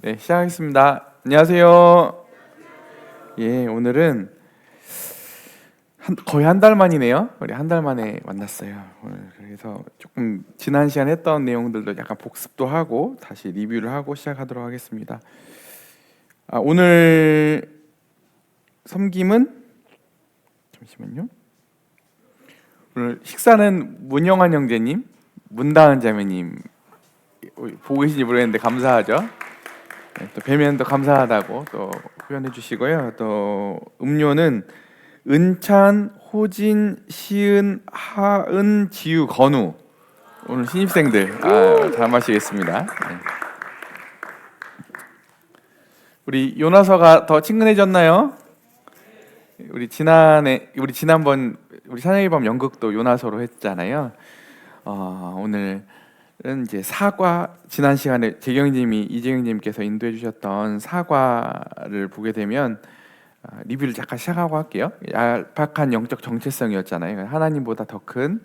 네, 시작하겠습니다. 안녕하세요. 예, 오늘은 거의 한 달 만이네요. 우리 한 달 만에 만났어요. 오늘 그래서 조금 지난 시간 했던 내용들도 약간 복습도 하고 다시 리뷰를 하고 시작하도록 하겠습니다. 오늘 섬김은 잠시만요. 오늘 식사는 문영환 형제님, 문다은 자매님 보고 계신지 모르겠는데 감사하죠. 네, 또 뵈면 또 감사하다고 또 표현해 주시고요. 또 음료는 은찬, 호진, 시은, 하은, 지우, 건우 오늘 신입생들 잘 마시겠습니다. 네. 우리 요나서가 더 친근해졌나요? 우리 지난번 우리 사냥의 밤 연극도 요나서로 했잖아요. 오늘은 이제 사과, 지난 시간에 이재경님께서 인도해 주셨던 사과를 보게 되면 리뷰를 잠깐 시작하고 할게요. 얄팍한 영적 정체성이었잖아요. 하나님보다 더 큰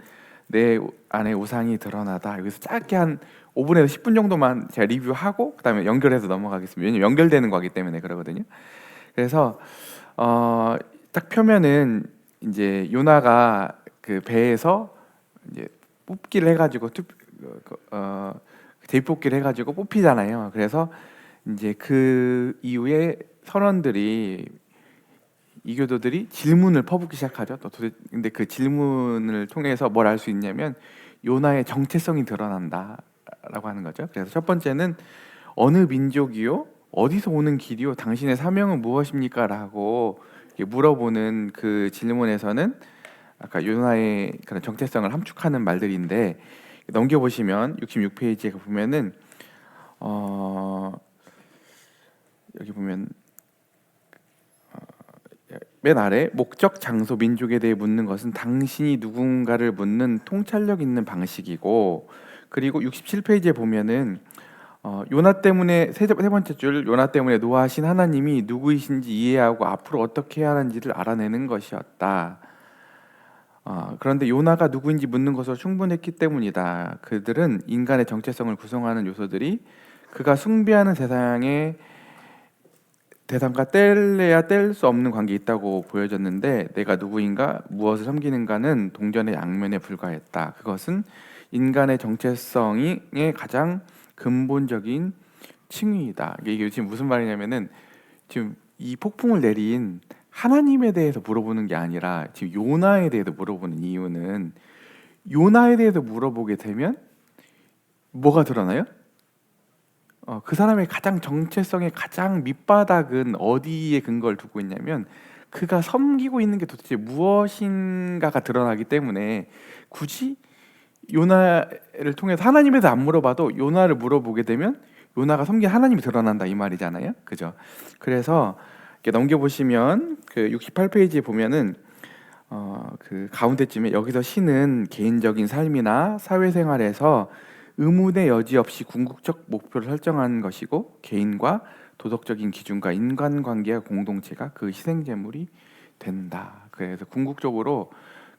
내 안에 우상이 드러나다. 여기서 짧게 한 5분에서 10분 정도만 제가 리뷰하고 그다음에 연결해서 넘어가겠습니다. 왜냐면 연결되는 거기 때문에 그러거든요. 그래서 딱 펴면은 이제 요나가 그 배에서 이제 뽑기를 해가지고 대뽑기를 해가지고 뽑히잖아요. 그래서 이제 그 이후에 선원들이 이교도들이 질문을 퍼붓기 시작하죠. 근데 그 질문을 통해서 뭘 알 수 있냐면 요나의 정체성이 드러난다라고 하는 거죠. 그래서 첫 번째는 어느 민족이요? 어디서 오는 길이요? 당신의 사명은 무엇입니까? 라고 물어보는 그 질문에서는 아까 요나의 그런 정체성을 함축하는 말들인데 넘겨보시면 66페이지에 보면은 여기 보면 맨 아래 목적, 장소, 민족에 대해 묻는 것은 당신이 누군가를 묻는 통찰력 있는 방식이고, 그리고 67페이지에 보면은 요나 때문에 세 번째 줄, 요나 때문에 노하신 하나님이 누구이신지 이해하고 앞으로 어떻게 해야 하는지를 알아내는 것이었다. 그런데 요나가 누구인지 묻는 것으로 충분했기 때문이다. 그들은 인간의 정체성을 구성하는 요소들이 그가 숭배하는 대상과 뗄래야 뗄 수 없는 관계에 있다고 보여졌는데, 내가 누구인가, 무엇을 섬기는가는 동전의 양면에 불과했다. 그것은 인간의 정체성의 가장 근본적인 층위이다. 이게 지금 무슨 말이냐면은 지금 이 폭풍을 내린 하나님에 대해서 물어보는 게 아니라 지금 요나에 대해서 물어보는 이유는, 요나에 대해서 물어보게 되면 뭐가 드러나요? 그 사람의 가장 정체성의 가장 밑바닥은 어디에 근거를 두고 있냐면 그가 섬기고 있는 게 도대체 무엇인가가 드러나기 때문에, 굳이 요나를 통해서 하나님에 대해서 안 물어봐도 요나를 물어보게 되면 요나가 섬긴 하나님이 드러난다 이 말이잖아요. 그죠? 그래서 이렇게 넘겨보시면 그 68페이지에 보면은 그 가운데쯤에 여기서 신은 개인적인 삶이나 사회생활에서 의문의 여지 없이 궁극적 목표를 설정한 것이고, 개인과 도덕적인 기준과 인간관계와 공동체가 그 희생제물이 된다. 그래서 궁극적으로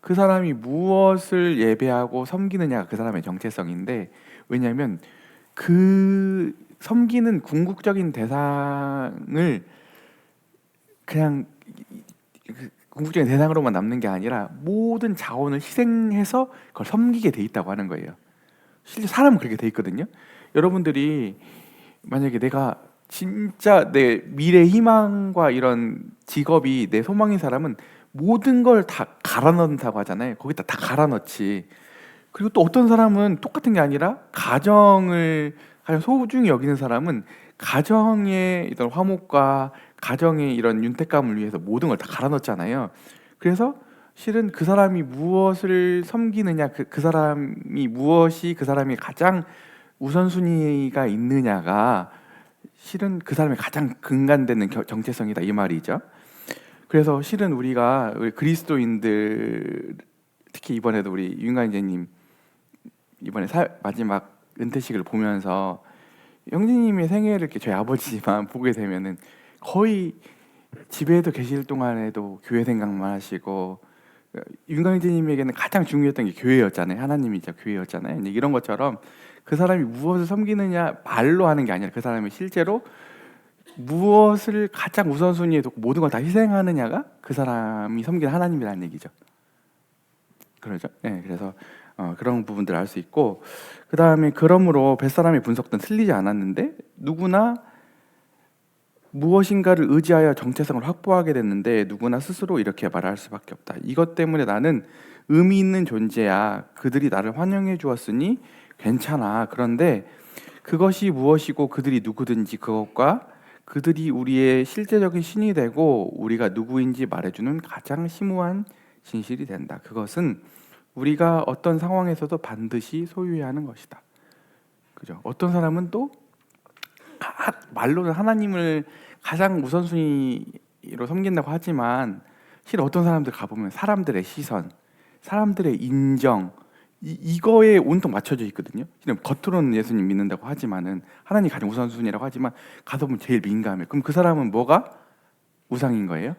그 사람이 무엇을 예배하고 섬기느냐가 그 사람의 정체성인데, 왜냐하면 그 섬기는 궁극적인 대상을 그냥 궁극적인 대상으로만 남는 게 아니라 모든 자원을 희생해서 그걸 섬기게 돼 있다고 하는 거예요. 실제 사람은 그렇게 돼 있거든요. 여러분들이 만약에 내가 진짜 내 미래 희망과 이런 직업이 내 소망인 사람은 모든 걸 다 갈아 넣는다고 하잖아요. 거기다 다 갈아 넣지. 그리고 또 어떤 사람은 똑같은 게 아니라 가정을 가장 소중히 여기는 사람은 가정의 이런 화목과 가정의 이런 윤택감을 위해서 모든 걸 다 갈아 넣잖아요. 그래서 실은 그 사람이 무엇을 섬기느냐, 그 사람이 무엇이 그 사람이 가장 우선순위가 있느냐가 실은 그 사람의 가장 근간되는 정체성이다 이 말이죠. 그래서 실은 우리 그리스도인들, 특히 이번에도 우리 윤강재님 이번에 마지막 은퇴식을 보면서 형제님의 생애를 이렇게 저희 아버지만 보게 되면은 거의 집에도 계실 동안에도 교회 생각만 하시고, 윤강재님에게는 가장 중요했던 게 교회였잖아요. 하나님이죠, 교회였잖아요. 이런 것처럼 그 사람이 무엇을 섬기느냐 말로 하는 게 아니라 그 사람이 실제로 무엇을 가장 우선순위에 두고 모든 걸 다 희생하느냐가 그 사람이 섬기는 하나님이라는 얘기죠. 그러죠? 네, 그래서 그런 부분들을 알 수 있고, 그 다음에 그러므로 벳사람의 분석도 틀리지 않았는데 누구나 무엇인가를 의지하여 정체성을 확보하게 됐는데 누구나 스스로 이렇게 말할 수밖에 없다. 이것 때문에 나는 의미 있는 존재야. 그들이 나를 환영해 주었으니 괜찮아. 그런데 그것이 무엇이고 그들이 누구든지 그것과 그들이 우리의 실제적인 신이 되고 우리가 누구인지 말해주는 가장 심오한 진실이 된다. 그것은 우리가 어떤 상황에서도 반드시 소유해야 하는 것이다. 그죠? 어떤 사람은 또 말로는 하나님을 가장 우선순위로 섬긴다고 하지만 실 어떤 사람들 가보면 사람들의 시선, 사람들의 인정 이거에 온통 맞춰져 있거든요. 겉으로는 예수님 믿는다고 하지만은 하나님 가장 우선순위라고 하지만 가서 보면 제일 민감해. 그럼 그 사람은 뭐가 우상인 거예요?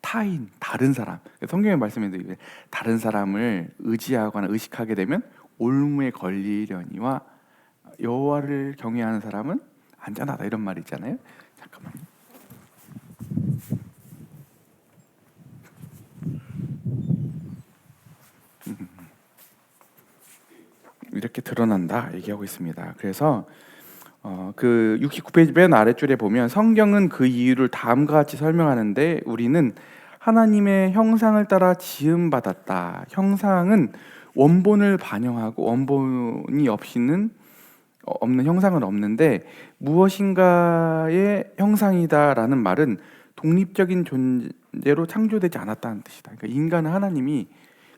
타인, 다른 사람. 성경의 말씀에도 다른 사람을 의지하거나 의식하게 되면 올무에 걸리려니와 여호와를 경외하는 사람은 안전하다 이런 말이 있잖아요. 잠깐만요. 이렇게 드러난다 얘기하고 있습니다. 그래서 그 69페이지 맨 아래줄에 보면 성경은 그 이유를 다음과 같이 설명하는데 우리는 하나님의 형상을 따라 지음받았다. 형상은 원본을 반영하고 원본이 없는 형상은 없는데 무엇인가의 형상이다라는 말은 독립적인 존재로 창조되지 않았다는 뜻이다. 그러니까 인간은 하나님이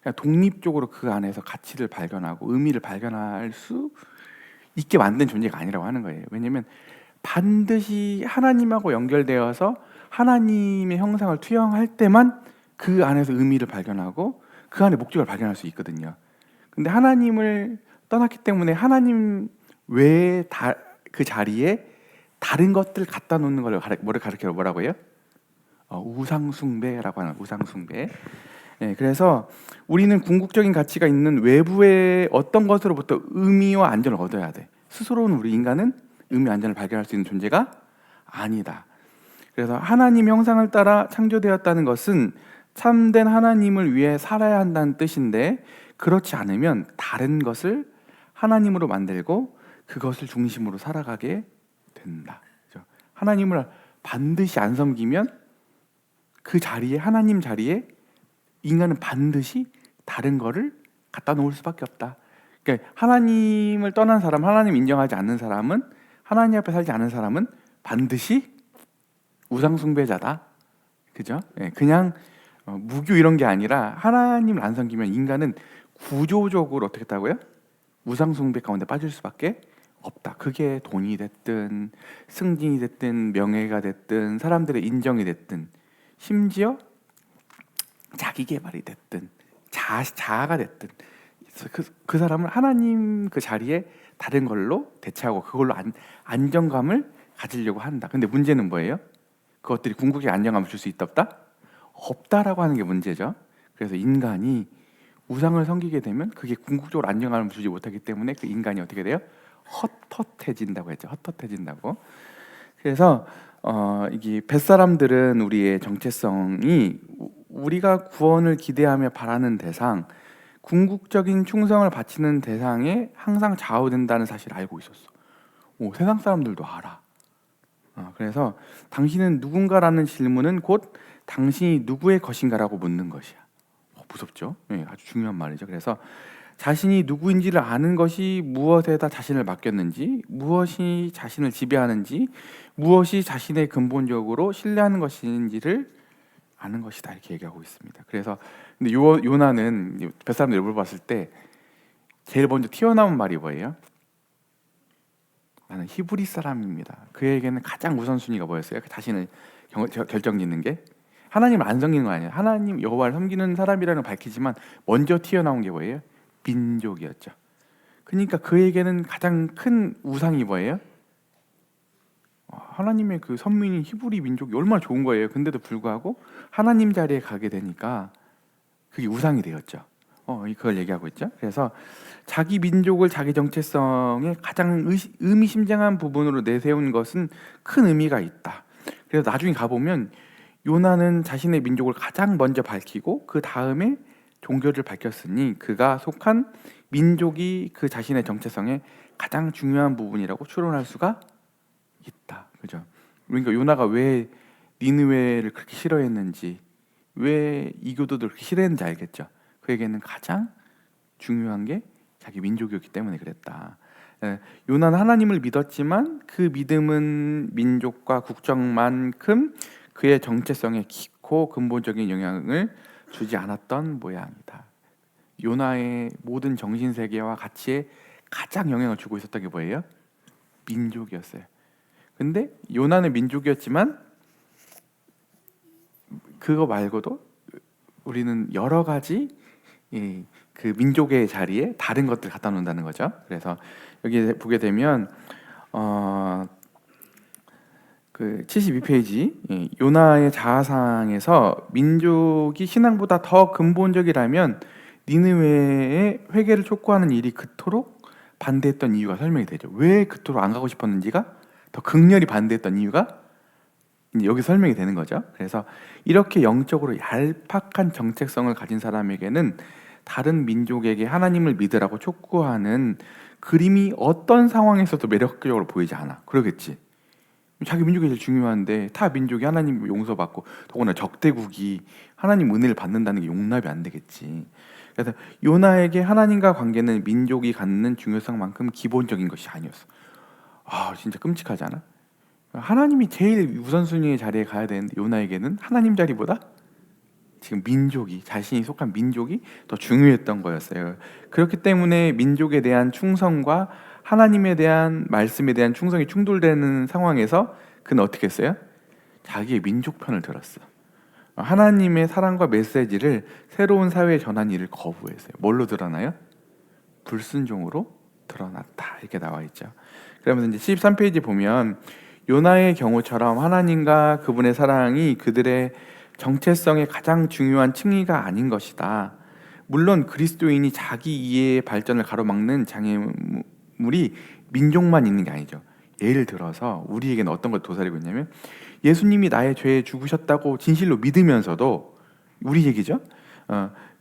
그냥 독립적으로 그 안에서 가치를 발견하고 의미를 발견할 수 있게 만든 존재가 아니라고 하는 거예요. 왜냐하면 반드시 하나님하고 연결되어서 하나님의 형상을 투영할 때만 그 안에서 의미를 발견하고 그 안에 목적을 발견할 수 있거든요. 근데 하나님을 떠났기 때문에 하나님 외에 그 자리에 다른 것들 갖다 놓는 걸 뭐를 가르쳐요? 뭐라고 해요? 우상숭배라고 하는 우상숭배. 네, 그래서 우리는 궁극적인 가치가 있는 외부의 어떤 것으로부터 의미와 안전을 얻어야 돼. 스스로는 우리 인간은 의미, 안전을 발견할 수 있는 존재가 아니다. 그래서 하나님 형상을 따라 창조되었다는 것은 참된 하나님을 위해 살아야 한다는 뜻인데 그렇지 않으면 다른 것을 하나님으로 만들고 그것을 중심으로 살아가게 된다. 하나님을 반드시 안 섬기면 그 자리에 하나님 자리에 인간은 반드시 다른 거를 갖다 놓을 수밖에 없다. 그러니까 하나님을 떠난 사람, 하나님 인정하지 않는 사람은 하나님 앞에 살지 않은 사람은 반드시 우상 숭배자다. 그죠? 그냥 무교 이런 게 아니라 하나님을 안 섬기면 인간은 구조적으로 어떻게 했다고요? 우상 숭배 가운데 빠질 수밖에 없다. 그게 돈이 됐든 승진이 됐든 명예가 됐든 사람들의 인정이 됐든 심지어 자기 개발이 됐든 자아가 됐든 그 사람은 하나님 그 자리에 다른 걸로 대체하고 그걸로 안정감을 가지려고 한다. 근데 문제는 뭐예요? 그것들이 궁극의 안정감을 줄 수 있다 없다? 없다라고 하는 게 문제죠. 그래서 인간이 우상을 섬기게 되면 그게 궁극적으로 안정감을 주지 못하기 때문에 그 인간이 어떻게 돼요? 헛헛해진다고 했죠. 헛헛해진다고. 그래서 이게 뱃사람들은 우리의 정체성이 우리가 구원을 기대하며 바라는 대상, 궁극적인 충성을 바치는 대상에 항상 좌우된다는 사실을 알고 있었어. 세상 사람들도 알아. 그래서 당신은 누군가라는 질문은 곧 당신이 누구의 것인가라고 묻는 것이야. 무섭죠? 아주 중요한 말이죠. 그래서 자신이 누구인지를 아는 것이 무엇에다 자신을 맡겼는지, 무엇이 자신을 지배하는지, 무엇이 자신의 근본적으로 신뢰하는 것인지를 아는 것이다 이렇게 얘기하고 있습니다. 그래서 근데 요나는 뱃사람들 물어봤을 때 제일 먼저 튀어나온 말이 뭐예요? 나는 히브리 사람입니다. 그에게는 가장 우선순위가 뭐였어요? 자신을 결정짓는 게 하나님을 안 섬기는 거 아니에요. 하나님 여호와를 섬기는 사람이라는 걸 밝히지만 먼저 튀어나온 게 뭐예요? 민족이었죠. 그러니까 그에게는 가장 큰 우상이 뭐예요? 하나님의 그 선민인 히브리 민족이 얼마나 좋은 거예요. 근데도 불구하고 하나님 자리에 가게 되니까 그게 우상이 되었죠. 그걸 얘기하고 있죠. 그래서 자기 민족을 자기 정체성의 가장 의미심장한 부분으로 내세운 것은 큰 의미가 있다. 그래서 나중에 가보면 요나는 자신의 민족을 가장 먼저 밝히고 그 다음에 종교를 밝혔으니 그가 속한 민족이 그 자신의 정체성의 가장 중요한 부분이라고 추론할 수가 있다. 그죠? 그러니까 요나가 왜 니느웨를 그렇게 싫어했는지, 왜 이교도들 그렇게 싫어했는지 알겠죠. 그에게는 가장 중요한 게 자기 민족이었기 때문에 그랬다. 요나는 하나님을 믿었지만 그 믿음은 민족과 국적만큼 그의 정체성에 깊고 근본적인 영향을 주지 않았던 모양이다. 요나의 모든 정신세계와 가치에 가장 영향을 주고 있었던 게 뭐예요? 민족이었어요. 근데 요나는 민족이었지만 그거 말고도 우리는 여러 가지 그 민족의 자리에 다른 것들 갖다 놓는다는 거죠. 그래서 여기 보게 되면 그 72페이지 요나의 자아상에서 민족이 신앙보다 더 근본적이라면 니느웨의 회개를 촉구하는 일이 그토록 반대했던 이유가 설명이 되죠. 왜 그토록 안 가고 싶었는지가 더 극렬히 반대했던 이유가 여기 설명이 되는 거죠. 그래서 이렇게 영적으로 얄팍한 정체성을 가진 사람에게는 다른 민족에게 하나님을 믿으라고 촉구하는 그림이 어떤 상황에서도 매력적으로 보이지 않아. 그러겠지. 자기 민족이 제일 중요한데 타 민족이 하나님 용서받고 더구나 적대국이 하나님 은혜를 받는다는 게 용납이 안 되겠지. 그래서 요나에게 하나님과 관계는 민족이 갖는 중요성만큼 기본적인 것이 아니었어. 진짜 끔찍하지 않아? 하나님이 제일 우선순위의 자리에 가야 되는데 요나에게는 하나님 자리보다 지금 민족이, 자신이 속한 민족이 더 중요했던 거였어요. 그렇기 때문에 민족에 대한 충성과 하나님에 대한 말씀에 대한 충성이 충돌되는 상황에서 그는 어떻게 했어요? 자기의 민족 편을 들었어. 하나님의 사랑과 메시지를 새로운 사회에 전한 일을 거부했어요. 뭘로 드러나요? 불순종으로 드러났다. 이렇게 나와 있죠. 그러면서 이제 73페이지 보면 요나의 경우처럼 하나님과 그분의 사랑이 그들의 정체성의 가장 중요한 층위가 아닌 것이다. 물론 그리스도인이 자기 이해의 발전을 가로막는 장애물이 민족만 있는 게 아니죠. 예를 들어서 우리에게는 어떤 걸 도사리고 있냐면 예수님이 나의 죄에 죽으셨다고 진실로 믿으면서도 우리 얘기죠.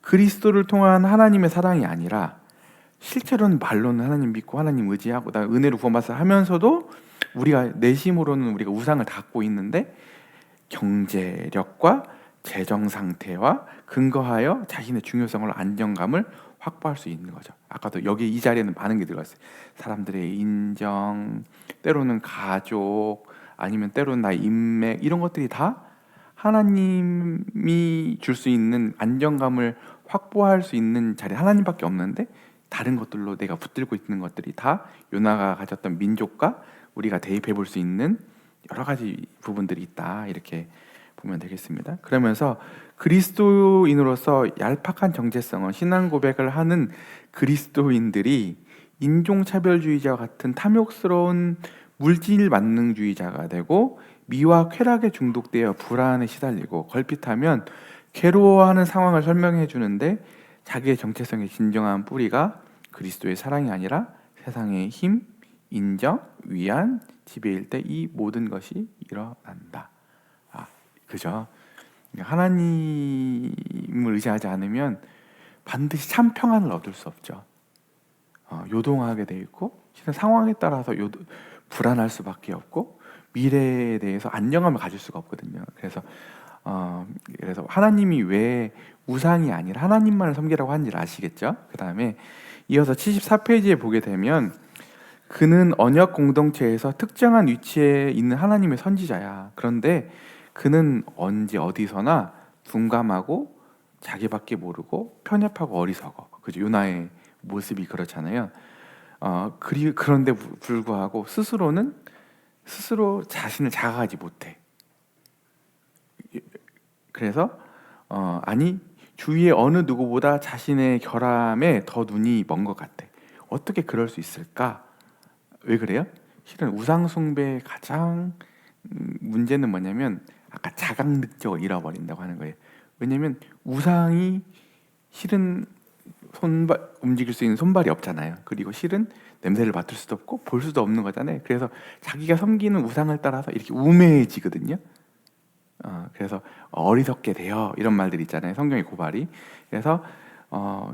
그리스도를 통한 하나님의 사랑이 아니라 실제로는 말로는 하나님 믿고 하나님 의지하고 나 은혜로 구원받아 하면서도 우리가 내심으로는 우리가 우상을 갖고 있는데 경제력과 재정 상태와 근거하여 자신의 중요성을 안정감을 확보할 수 있는 거죠. 아까도 여기 이 자리에는 많은 게 들어갔어요. 사람들의 인정, 때로는 가족, 아니면 때로는 나의 인맥 이런 것들이 다 하나님이 줄 수 있는 안정감을 확보할 수 있는 자리 하나님밖에 없는데 다른 것들로 내가 붙들고 있는 것들이 다 요나가 가졌던 민족과 우리가 대입해 볼 수 있는 여러 가지 부분들이 있다 이렇게 보면 되겠습니다. 그러면서 그리스도인으로서 얄팍한 정체성은 신앙 고백을 하는 그리스도인들이 인종차별주의자와 같은 탐욕스러운 물질 만능주의자가 되고 미와 쾌락에 중독되어 불안에 시달리고 걸핏하면 괴로워하는 상황을 설명해 주는데 자기의 정체성의 진정한 뿌리가 그리스도의 사랑이 아니라 세상의 힘, 인정, 위안, 지배일 때 이 모든 것이 일어난다. 그죠? 하나님을 의지하지 않으면 반드시 참 평안을 얻을 수 없죠. 요동하게 돼 있고 상황에 따라서 불안할 수밖에 없고 미래에 대해서 안정감을 가질 수가 없거든요. 그래서 하나님이 왜 우상이 아니라 하나님만을 섬기라고 하는지를 아시겠죠? 그 다음에 이어서 74페이지에 보게 되면 그는 언약 공동체에서 특정한 위치에 있는 하나님의 선지자야. 그런데 그는 언제 어디서나 둔감하고 자기밖에 모르고 편협하고 어리석어. 그죠? 요나의 모습이 그렇잖아요. 그런데 불구하고 스스로 자신을 자각하지 못해. 그래서 주위의 어느 누구보다 자신의 결함에 더 눈이 먼 것 같아. 어떻게 그럴 수 있을까? 왜 그래요? 실은 우상 숭배의 가장 문제는 뭐냐면 아까 자각 능력을 잃어버린다고 하는 거예요. 왜냐면 우상이 실은 손발 움직일 수 있는 손발이 없잖아요. 그리고 실은 냄새를 맡을 수도 없고 볼 수도 없는 거잖아요. 그래서 자기가 섬기는 우상을 따라서 이렇게 우매해지거든요. 그래서 어리석게 돼요. 이런 말들 있잖아요. 성경의 고발이. 그래서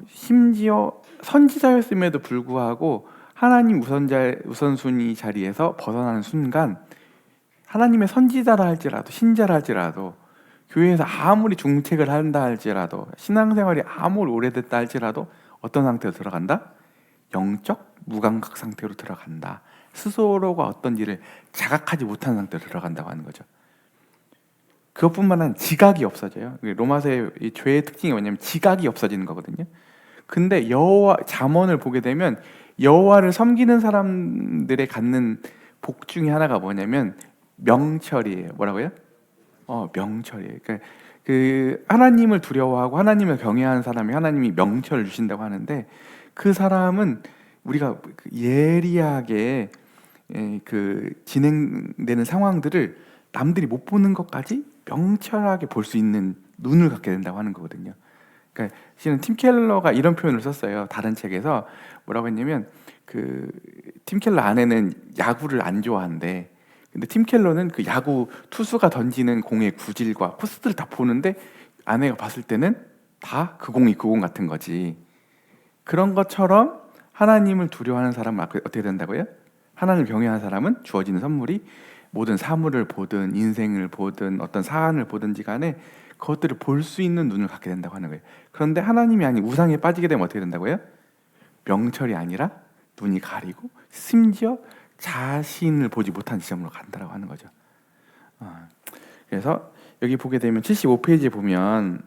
심지어 선지자였음에도 불구하고 하나님 우선순위 자리에서 벗어나는 순간 하나님의 선지자라 할지라도 신자라 할지라도 교회에서 아무리 중책을 한다 할지라도 신앙생활이 아무리 오래됐다 할지라도 어떤 상태로 들어간다? 영적 무감각 상태로 들어간다. 스스로가 어떤 일을 자각하지 못한 상태로 들어간다고 하는 거죠. 그것뿐만 아니라 지각이 없어져요. 로마서의 이 죄의 특징이 뭐냐면 지각이 없어지는 거거든요. 근데 여호와 잠언을 보게 되면 여호와를 섬기는 사람들의 갖는 복 중에 하나가 뭐냐면 명철이에요. 뭐라고요? 명철이에요. 그러니까 그 하나님을 두려워하고 하나님을 경외하는 사람이 하나님이 명철을 주신다고 하는데 그 사람은 우리가 예리하게 그 진행되는 상황들을 남들이 못 보는 것까지 명철하게 볼 수 있는 눈을 갖게 된다고 하는 거거든요. 그러니까 실은 팀 켈러가 이런 표현을 썼어요. 다른 책에서 뭐라고 했냐면 그 팀 켈러 아내는 야구를 안 좋아한대. 근데 팀 켈러는 그 야구 투수가 던지는 공의 구질과 코스들을 다 보는데 아내가 봤을 때는 다 그 공이 그 공 같은 거지. 그런 것처럼 하나님을 두려워하는 사람은 어떻게 된다고요? 하나님을 경외하는 사람은 주어지는 선물이 모든 사물을 보든 인생을 보든 어떤 사안을 보든지 간에 그것들을 볼 수 있는 눈을 갖게 된다고 하는 거예요. 그런데 하나님이 아닌 우상에 빠지게 되면 어떻게 된다고요? 명철이 아니라 눈이 가리고 심지어 자신을 보지 못한 지점으로 간다라고 하는 거죠. 그래서 여기 보게 되면 75페이지에 보면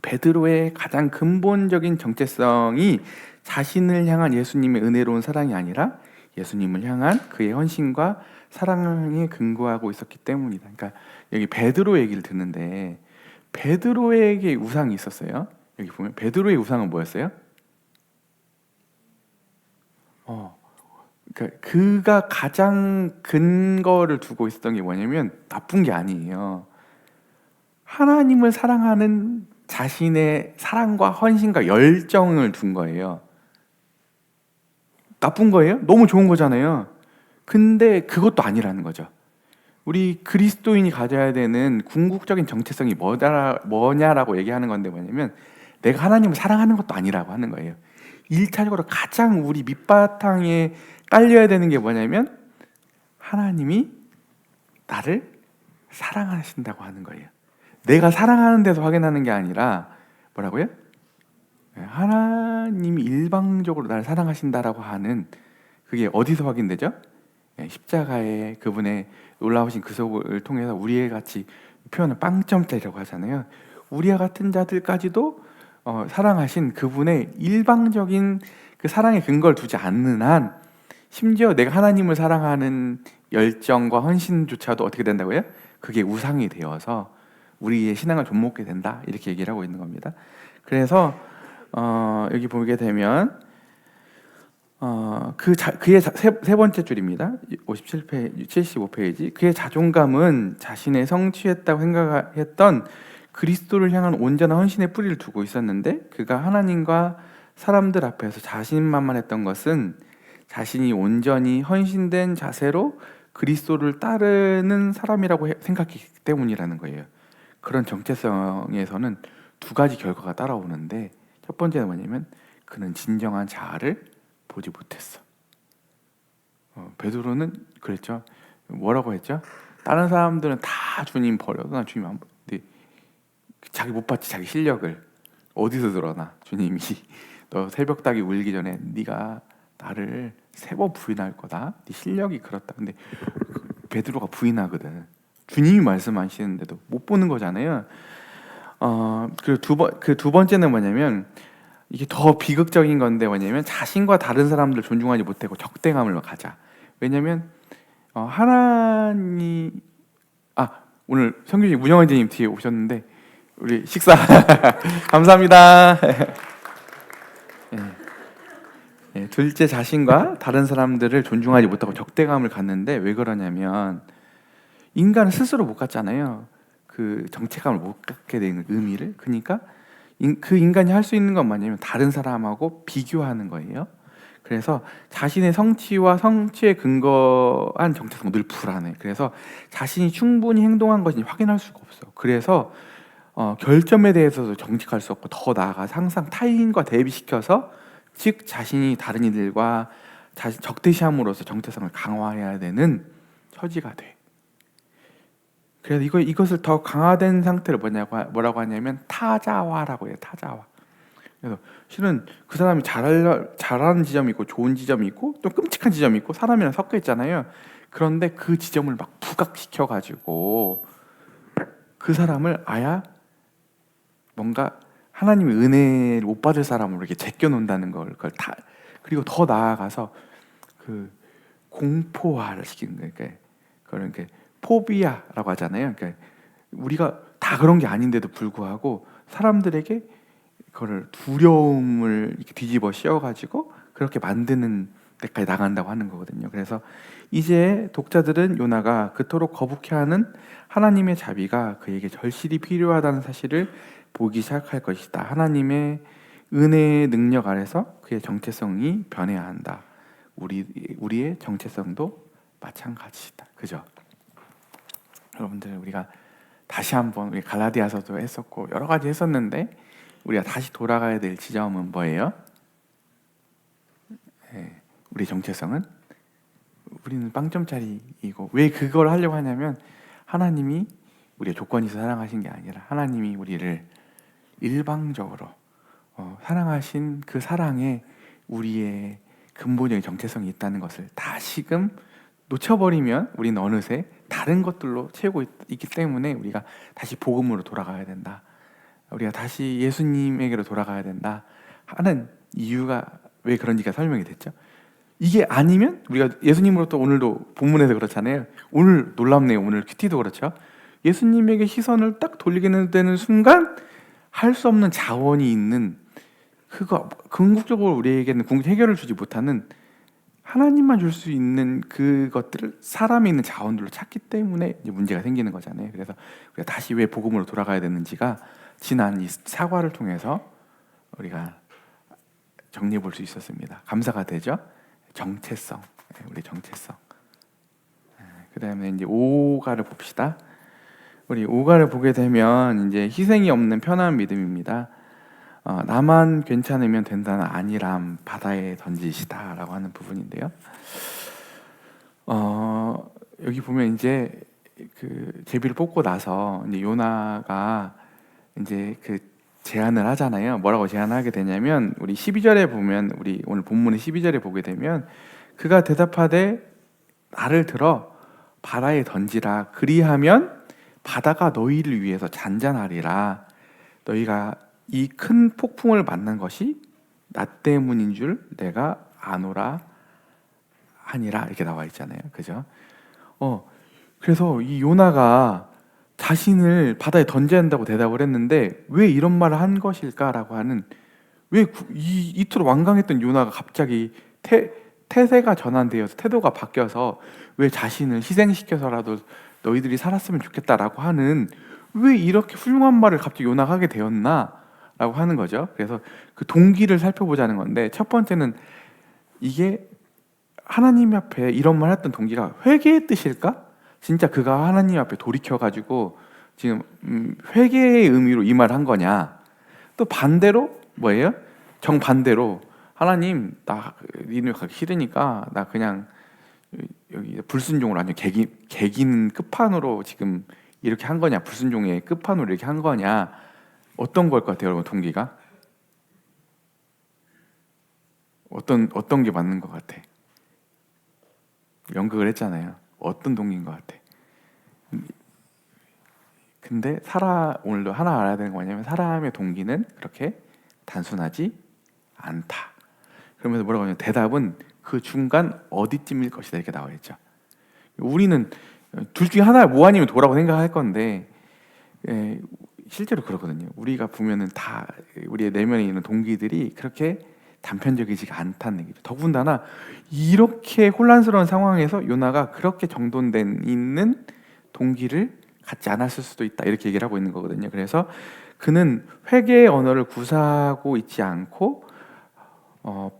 베드로의 가장 근본적인 정체성이 자신을 향한 예수님의 은혜로운 사랑이 아니라 예수님을 향한 그의 헌신과 사랑에 근거하고 있었기 때문이다. 그러니까 여기 베드로 얘기를 듣는데 베드로에게 우상이 있었어요. 여기 보면 베드로의 우상은 뭐였어요? 그러니까 그가 가장 근거를 두고 있었던 게 뭐냐면 나쁜 게 아니에요. 하나님을 사랑하는 자신의 사랑과 헌신과 열정을 둔 거예요. 나쁜 거예요? 너무 좋은 거잖아요. 근데 그것도 아니라는 거죠. 우리 그리스도인이 가져야 되는 궁극적인 정체성이 뭐냐라고 얘기하는 건데 뭐냐면 내가 하나님을 사랑하는 것도 아니라고 하는 거예요. 1차적으로 가장 우리 밑바탕에 깔려야 되는 게 뭐냐면 하나님이 나를 사랑하신다고 하는 거예요. 내가 사랑하는 데서 확인하는 게 아니라 뭐라고요? 하나님이 일방적으로 나를 사랑하신다라고 하는 그게 어디서 확인되죠? 십자가의 그분의 놀라우신 그 속을 통해서 우리의 같이 표현을 빵점짜리라고 하잖아요. 우리와 같은 자들까지도 사랑하신 그분의 일방적인 그 사랑의 근거를 두지 않는 한 심지어 내가 하나님을 사랑하는 열정과 헌신조차도 어떻게 된다고요? 그게 우상이 되어서 우리의 신앙을 좀먹게 된다 이렇게 얘기를 하고 있는 겁니다. 그래서 여기 보게 되면 그의 세 번째 줄입니다. 75페이지. 그의 자존감은 자신의 성취했다고 생각했던 그리스도를 향한 온전한 헌신의 뿌리를 두고 있었는데 그가 하나님과 사람들 앞에서 자신만만했던 것은 자신이 온전히 헌신된 자세로 그리스도를 따르는 사람이라고 생각했기 때문이라는 거예요. 그런 정체성에서는 두 가지 결과가 따라오는데 첫 번째는 뭐냐면 그는 진정한 자아를 보지 못했어. 베드로는 그랬죠. 뭐라고 했죠? 다른 사람들은 다 주님 버려. 난 주님 안 버려. 자기 못 봤지. 자기 실력을 어디서 드러나? 주님이 너 새벽닭이 울기 전에 네가 나를 3번 부인할 거다. 네 실력이 그렇다. 근데 베드로가 부인하거든. 주님이 말씀하시는데도 못 보는 거잖아요. 그리고 두 번째는 뭐냐면 이게 더 비극적인 건데 뭐냐면 자신과 다른 사람들 존중하지 못하고 적대감을 가자. 왜냐면 하나님 오늘 성규님 문영환님 뒤에 오셨는데 우리 식사 감사합니다. 둘째 자신과 다른 사람들을 존중하지 못하고 적대감을 갖는데 왜 그러냐면 인간은 스스로 못 갖잖아요. 그 정체감을 못 갖게 되는 의미를. 그러니까 그 인간이 할 수 있는 건 뭐냐면 다른 사람하고 비교하는 거예요. 그래서 자신의 성취와 성취에 근거한 정체성은 늘 불안해. 그래서 자신이 충분히 행동한 것인지 확인할 수가 없어. 그래서 결점에 대해서도 정직할 수 없고, 더 나아가서 항상 타인과 대비시켜서, 즉 자신이 다른 이들과 적대시함으로써 정체성을 강화해야 되는 처지가 돼. 그래서 이것을 더 강화된 상태를 뭐라고 하냐면 타자화라고 해요. 타자화. 그래서 실은 그 사람이 잘하는 지점이 있고 좋은 지점이 있고 또 끔찍한 지점이 있고 사람이랑 섞여 있잖아요. 그런데 그 지점을 막 부각시켜 가지고 그 사람을 뭔가 하나님의 은혜를 못 받을 사람으로 이렇게 제껴 놓는다는 그걸 다. 그리고 더 나아가서 그 공포화를 시키는 거예요. 그러니까 포비아라고 하잖아요. 그러니까 우리가 다 그런 게 아닌데도 불구하고 사람들에게 그거를 두려움을 이렇게 뒤집어 씌워가지고 그렇게 만드는 데까지 나간다고 하는 거거든요. 그래서 이제 독자들은 요나가 그토록 거북해하는 하나님의 자비가 그에게 절실히 필요하다는 사실을 보기 시작할 것이다. 하나님의 은혜의 능력 아래서 그의 정체성이 변해야 한다. 우리의 정체성도 마찬가지다. 그죠? 여러분들, 우리가 다시 한번 우리 갈라디아서도 했었고 여러 가지 했었는데 우리가 다시 돌아가야 될 지점은 뭐예요? 우리 정체성은 우리는 빵점짜리이고, 왜 그걸 하려고 하냐면 하나님이 우리의 조건이 있어 사랑하신 게 아니라 하나님이 우리를 일방적으로 사랑하신 그 사랑에 우리의 근본적인 정체성이 있다는 것을 다시금 놓쳐버리면 우리는 어느새 다른 것들로 채우고 있기 때문에 우리가 다시 복음으로 돌아가야 된다. 우리가 다시 예수님에게로 돌아가야 된다 하는 이유가 왜 그런지가 설명이 됐죠. 이게 아니면 우리가 예수님으로 또 오늘도 본문에서 그렇잖아요. 오늘 놀랍네요. 오늘 큐티도 그렇죠. 예수님에게 시선을 딱 돌리게 되는 순간 할 수 없는 자원이 있는, 그거 궁극적으로 우리에게는 해결을 주지 못하는 하나님만 줄 수 있는 그것들을 사람에 있는 자원들로 찾기 때문에 이제 문제가 생기는 거잖아요. 그래서 우리가 다시 왜 복음으로 돌아가야 되는지가 지난 이 사과를 통해서 우리가 정리해 볼 수 있었습니다. 감사가 되죠? 정체성, 우리 정체성. 그 다음에 이제 5가를 봅시다. 우리 5가를 보게 되면 이제 희생이 없는 편한 믿음입니다. 나만 괜찮으면 된다는 안일함 바다에 던지시다라고 하는 부분인데요. 여기 보면 이제 그 제비를 뽑고 나서 이제 요나가 이제 그 제안을 하잖아요. 뭐라고 제안하게 되냐면 우리 12절에 보면, 우리 오늘 본문의 12절에 보게 되면 그가 대답하되 나를 들어 바다에 던지라. 그리하면 바다가 너희를 위해서 잔잔하리라. 너희가 이 큰 폭풍을 만난 것이 나 때문인 줄 내가 아노라 하니라. 이렇게 나와 있잖아요. 그죠? 그래서 이 요나가 자신을 바다에 던져야 한다고 대답을 했는데 왜 이런 말을 한 것일까라고 하는, 왜 이토록 완강했던 요나가 갑자기 태세가 전환되어서 태도가 바뀌어서 왜 자신을 희생시켜서라도 너희들이 살았으면 좋겠다라고 하는, 왜 이렇게 훌륭한 말을 갑자기 요나가 하게 되었나 라고 하는 거죠. 그래서 그 동기를 살펴보자는 건데, 첫 번째는 이게 하나님 앞에 이런 말 했던 동기가 회개의 뜻일까? 진짜 그가 하나님 앞에 돌이켜가지고 지금 회개의 의미로 이 말을 한 거냐? 또 반대로 뭐예요? 정반대로 하나님, 나 니네 가기 싫으니까 나 그냥 여기 불순종으로 아니면 개기는 끝판으로 지금 이렇게 한 거냐? 불순종의 끝판으로 이렇게 한 거냐? 어떤 걸 것 같아요, 여러분? 동기가 어떤 게 맞는 것 같아? 연극을 했잖아요. 어떤 동기인 것 같아? 근데 오늘도 하나 알아야 되는 거 뭐냐면 사람의 동기는 그렇게 단순하지 않다. 그러면서 뭐라고 하냐면 대답은 그 중간 어디쯤일 것이다 이렇게 나와 있죠. 우리는 둘 중에 하나 뭐 아니면 도라고 생각할 건데 실제로 그렇거든요. 우리가 보면은 다 우리의 내면에 있는 동기들이 그렇게 단편적이지가 않다는 얘기죠. 더군다나 이렇게 혼란스러운 상황에서 요나가 그렇게 정돈된 있는 동기를 갖지 않았을 수도 있다 이렇게 얘기를 하고 있는 거거든요. 그래서 그는 회개의 언어를 구사하고 있지 않고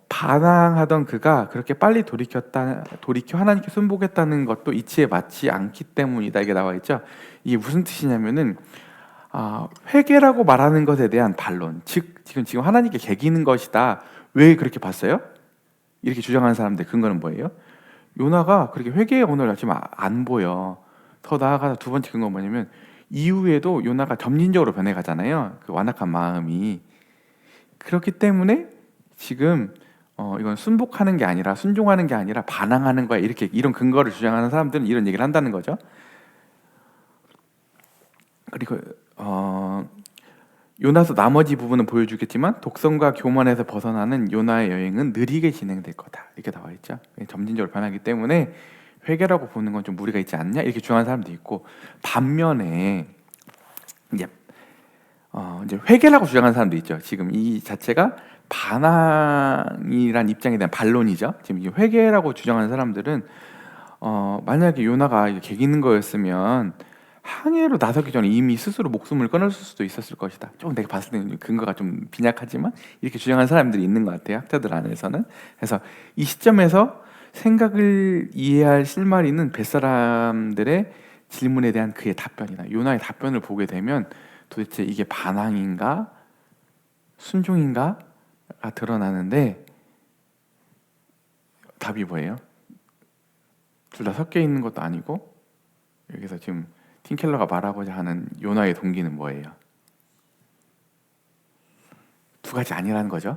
반항하던 그가 그렇게 빨리 돌이켜 하나님께 순복했다는 것도 이치에 맞지 않기 때문이다. 이게 나와 있죠. 이게 무슨 뜻이냐면은 회개라고 말하는 것에 대한 반론, 즉 지금 하나님께 개기는 것이다. 왜 그렇게 봤어요? 이렇게 주장하는 사람들 근거는 뭐예요? 요나가 그렇게 회개의 언어를 지금 안 보여. 더 나아가서 두 번째 근거는 뭐냐면 이후에도 요나가 점진적으로 변해가잖아요. 그 완악한 마음이. 그렇기 때문에 지금 이건 순복하는 게 아니라 순종하는 게 아니라 반항하는 거야. 이런 근거를 주장하는 사람들은 이런 얘기를 한다는 거죠. 그리고 요나서 나머지 부분은 보여주겠지만 독성과 교만에서 벗어나는 요나의 여행은 느리게 진행될 거다. 이렇게 나와 있죠. 점진적으로 변하기 때문에 회개라고 보는 건 좀 무리가 있지 않냐? 이렇게 주장하는 사람도 있고, 반면에 이제 회개라고 주장하는 사람도 있죠. 지금 이 자체가 반항이란 입장에 대한 반론이죠. 지금 이 회개라고 주장하는 사람들은 만약에 요나가 개기는 거였으면 항해로 나서기 전에 이미 스스로 목숨을 끊었을 수도 있었을 것이다. 좀 내가 봤을 때는 근거가 좀 빈약하지만 이렇게 주장하는 사람들이 있는 것 같아요. 학자들 안에서는. 그래서 이 시점에서 생각을 이해할 실마리는 뱃사람들의 질문에 대한 그의 답변이다. 요나의 답변을 보게 되면 도대체 이게 반항인가 순종인가가 드러나는데, 답이 뭐예요? 둘 다 섞여 있는 것도 아니고, 여기서 지금 팀켈러가 말하고자 하는 요나의 동기는 뭐예요? 두 가지 아니라는 거죠.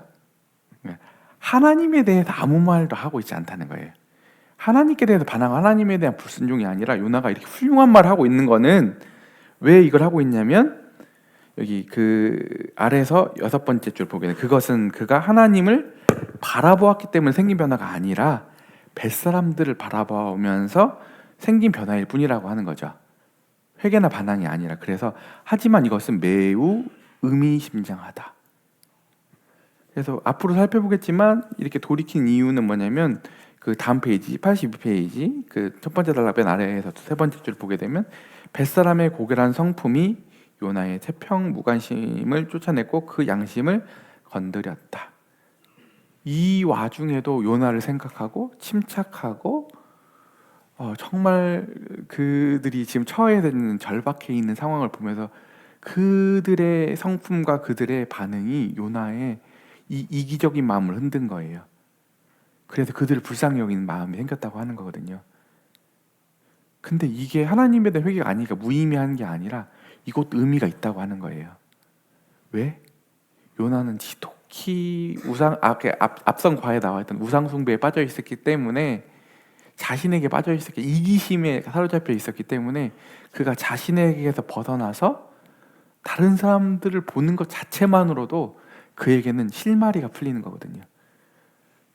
하나님에 대해서 아무 말도 하고 있지 않다는 거예요. 하나님께 대해서 반항, 하나님에 대한 불순종이 아니라 요나가 이렇게 훌륭한 말을 하고 있는 거는 왜 이걸 하고 있냐면, 여기 그 아래에서 6번째 줄 보게 되면 그것은 그가 하나님을 바라보았기 때문에 생긴 변화가 아니라 뱃사람들을 바라보면서 생긴 변화일 뿐이라고 하는 거죠. 회개나 반항이 아니라. 그래서 하지만 이것은 매우 의미심장하다. 그래서 앞으로 살펴보겠지만 이렇게 돌이킨 이유는 뭐냐면 그 다음 페이지 82페이지 그 첫 번째 단락변 아래에서 세 번째 줄 보게 되면 뱃사람의 고결한 성품이 요나의 태평 무관심을 쫓아냈고 그 양심을 건드렸다. 이 와중에도 요나를 생각하고 침착하고 정말 그들이 지금 처해 있는 절박해 있는 상황을 보면서 그들의 성품과 그들의 반응이 요나의 이 이기적인 마음을 흔든 거예요. 그래서 그들을 불쌍히 여기는 마음이 생겼다고 하는 거거든요. 근데 이게 하나님에 대한 회개가 아니니까 무의미한 게 아니라 이것도 의미가 있다고 하는 거예요. 왜? 요나는 지독히 앞선 과에 나와있던 우상 숭배에 빠져 있었기 때문에, 자신에게 빠져 있었기, 이기심에 사로잡혀 있었기 때문에 그가 자신에게서 벗어나서 다른 사람들을 보는 것 자체만으로도 그에게는 실마리가 풀리는 거거든요.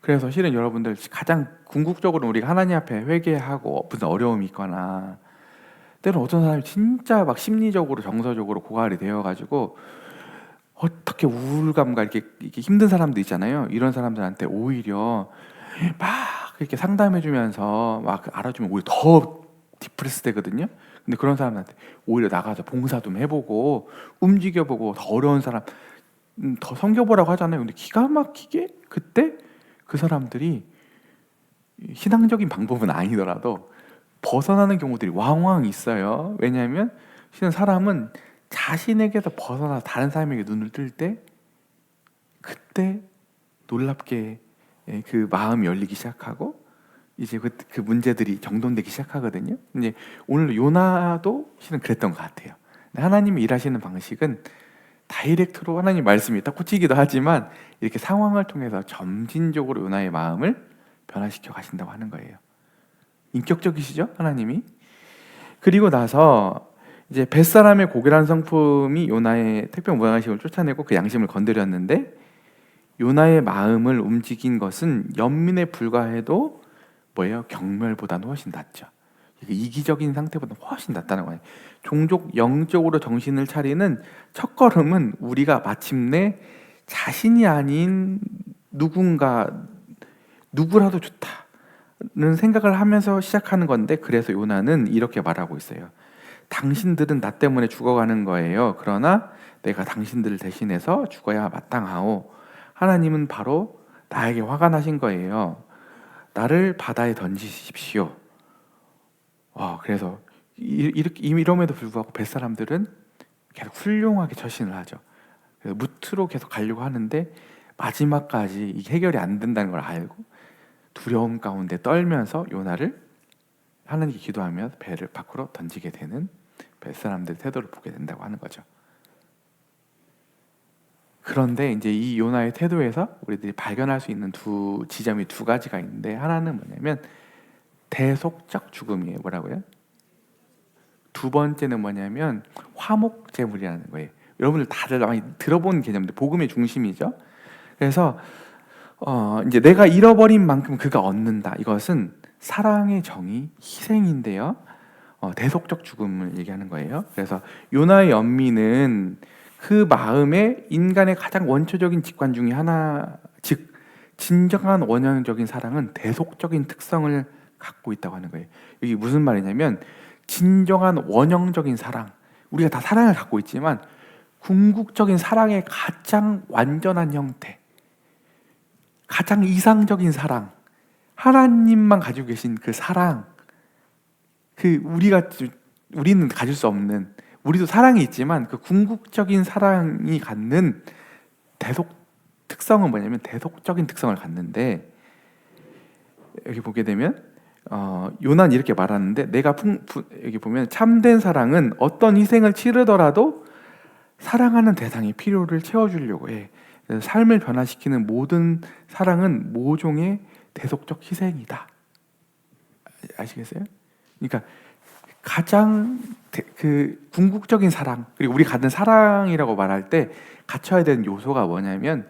그래서 실은 여러분들 가장 궁극적으로 우리가 하나님 앞에 회개하고 무슨 어려움이 있거나, 때로는 어떤 사람이 진짜 막 심리적으로 정서적으로 고갈이 되어가지고 어떻게 우울감과 이렇게 힘든 사람도 있잖아요. 이런 사람들한테 오히려 막 이렇게 상담해주면서 막 알아주면 오히려 더 디프레스 되거든요. 근데 그런 사람한테 오히려 나가서 봉사 좀 해보고 움직여보고 더 어려운 사람 더 섬겨보라고 하잖아요. 근데 기가 막히게 그때 그 사람들이 신앙적인 방법은 아니더라도 벗어나는 경우들이 왕왕 있어요. 왜냐하면 실은 사람은 자신에게서 벗어나 다른 사람에게 눈을 뜰 때 그때 놀랍게 그 마음이 열리기 시작하고 이제 그 문제들이 정돈되기 시작하거든요. 이제 오늘 요나도 실은 그랬던 것 같아요. 하나님이 일하시는 방식은 다이렉트로 하나님 말씀이 딱 꽂히기도 하지만 이렇게 상황을 통해서 점진적으로 요나의 마음을 변화시켜 가신다고 하는 거예요. 인격적이시죠, 하나님이? 그리고 나서 이제 뱃사람의 고결한 성품이 요나의 태평 무관심을 쫓아내고 그 양심을 건드렸는데, 요나의 마음을 움직인 것은 연민에 불과해도 뭐예요? 경멸보다는 훨씬 낫죠. 이기적인 상태보다 훨씬 낫다는 거예요. 종족 영적으로 정신을 차리는 첫걸음은 우리가 마침내 자신이 아닌 누구라도 좋다는 생각을 하면서 시작하는 건데, 그래서 요나는 이렇게 말하고 있어요. 당신들은 나 때문에 죽어가는 거예요. 그러나 내가 당신들을 대신해서 죽어야 마땅하오. 하나님은 바로 나에게 화가 나신 거예요. 나를 바다에 던지십시오. 그래서 이럼에도 불구하고 뱃사람들은 계속 훌륭하게 처신을 하죠. 그래서 무트로 계속 가려고 하는데 마지막까지 이게 해결이 안 된다는 걸 알고 두려움 가운데 떨면서 요나를 하나님께 기도하며 배를 밖으로 던지게 되는 뱃사람들의 태도를 보게 된다고 하는 거죠. 그런데 이제 이 요나의 태도에서 우리들이 발견할 수 있는 지점이 두 가지가 있는데, 하나는 뭐냐면 대속적 죽음이에요. 뭐라고요? 두 번째는 뭐냐면 화목제물이라는 거예요. 여러분들 다들 많이 들어본 개념인데 복음의 중심이죠. 그래서 이제 내가 잃어버린 만큼 그가 얻는다. 이것은 사랑의 정의, 희생인데요. 대속적 죽음을 얘기하는 거예요. 그래서 요나의 연민은 그 마음에 인간의 가장 원초적인 직관 중에 하나, 즉 진정한 원형적인 사랑은 대속적인 특성을 갖고 있다고 하는 거예요. 이게 무슨 말이냐면 진정한 원형적인 사랑, 우리가 다 사랑을 갖고 있지만 궁극적인 사랑의 가장 완전한 형태, 가장 이상적인 사랑, 하나님만 가지고 계신 그 사랑, 우리는 가질 수 없는, 우리도 사랑이 있지만 그 궁극적인 사랑이 갖는 특성은 뭐냐면 대속적인 특성을 갖는데, 여기 보게 되면 요나는 이렇게 말하는데, 여기 보면 참된 사랑은 어떤 희생을 치르더라도 사랑하는 대상의 필요를 채워주려고 해. 삶을 변화시키는 모든 사랑은 모종의 대속적 희생이다. 아시겠어요? 그러니까 가장 궁극적인 사랑, 그리고 우리 갖는 사랑이라고 말할 때 갖춰야 되는 요소가 뭐냐면,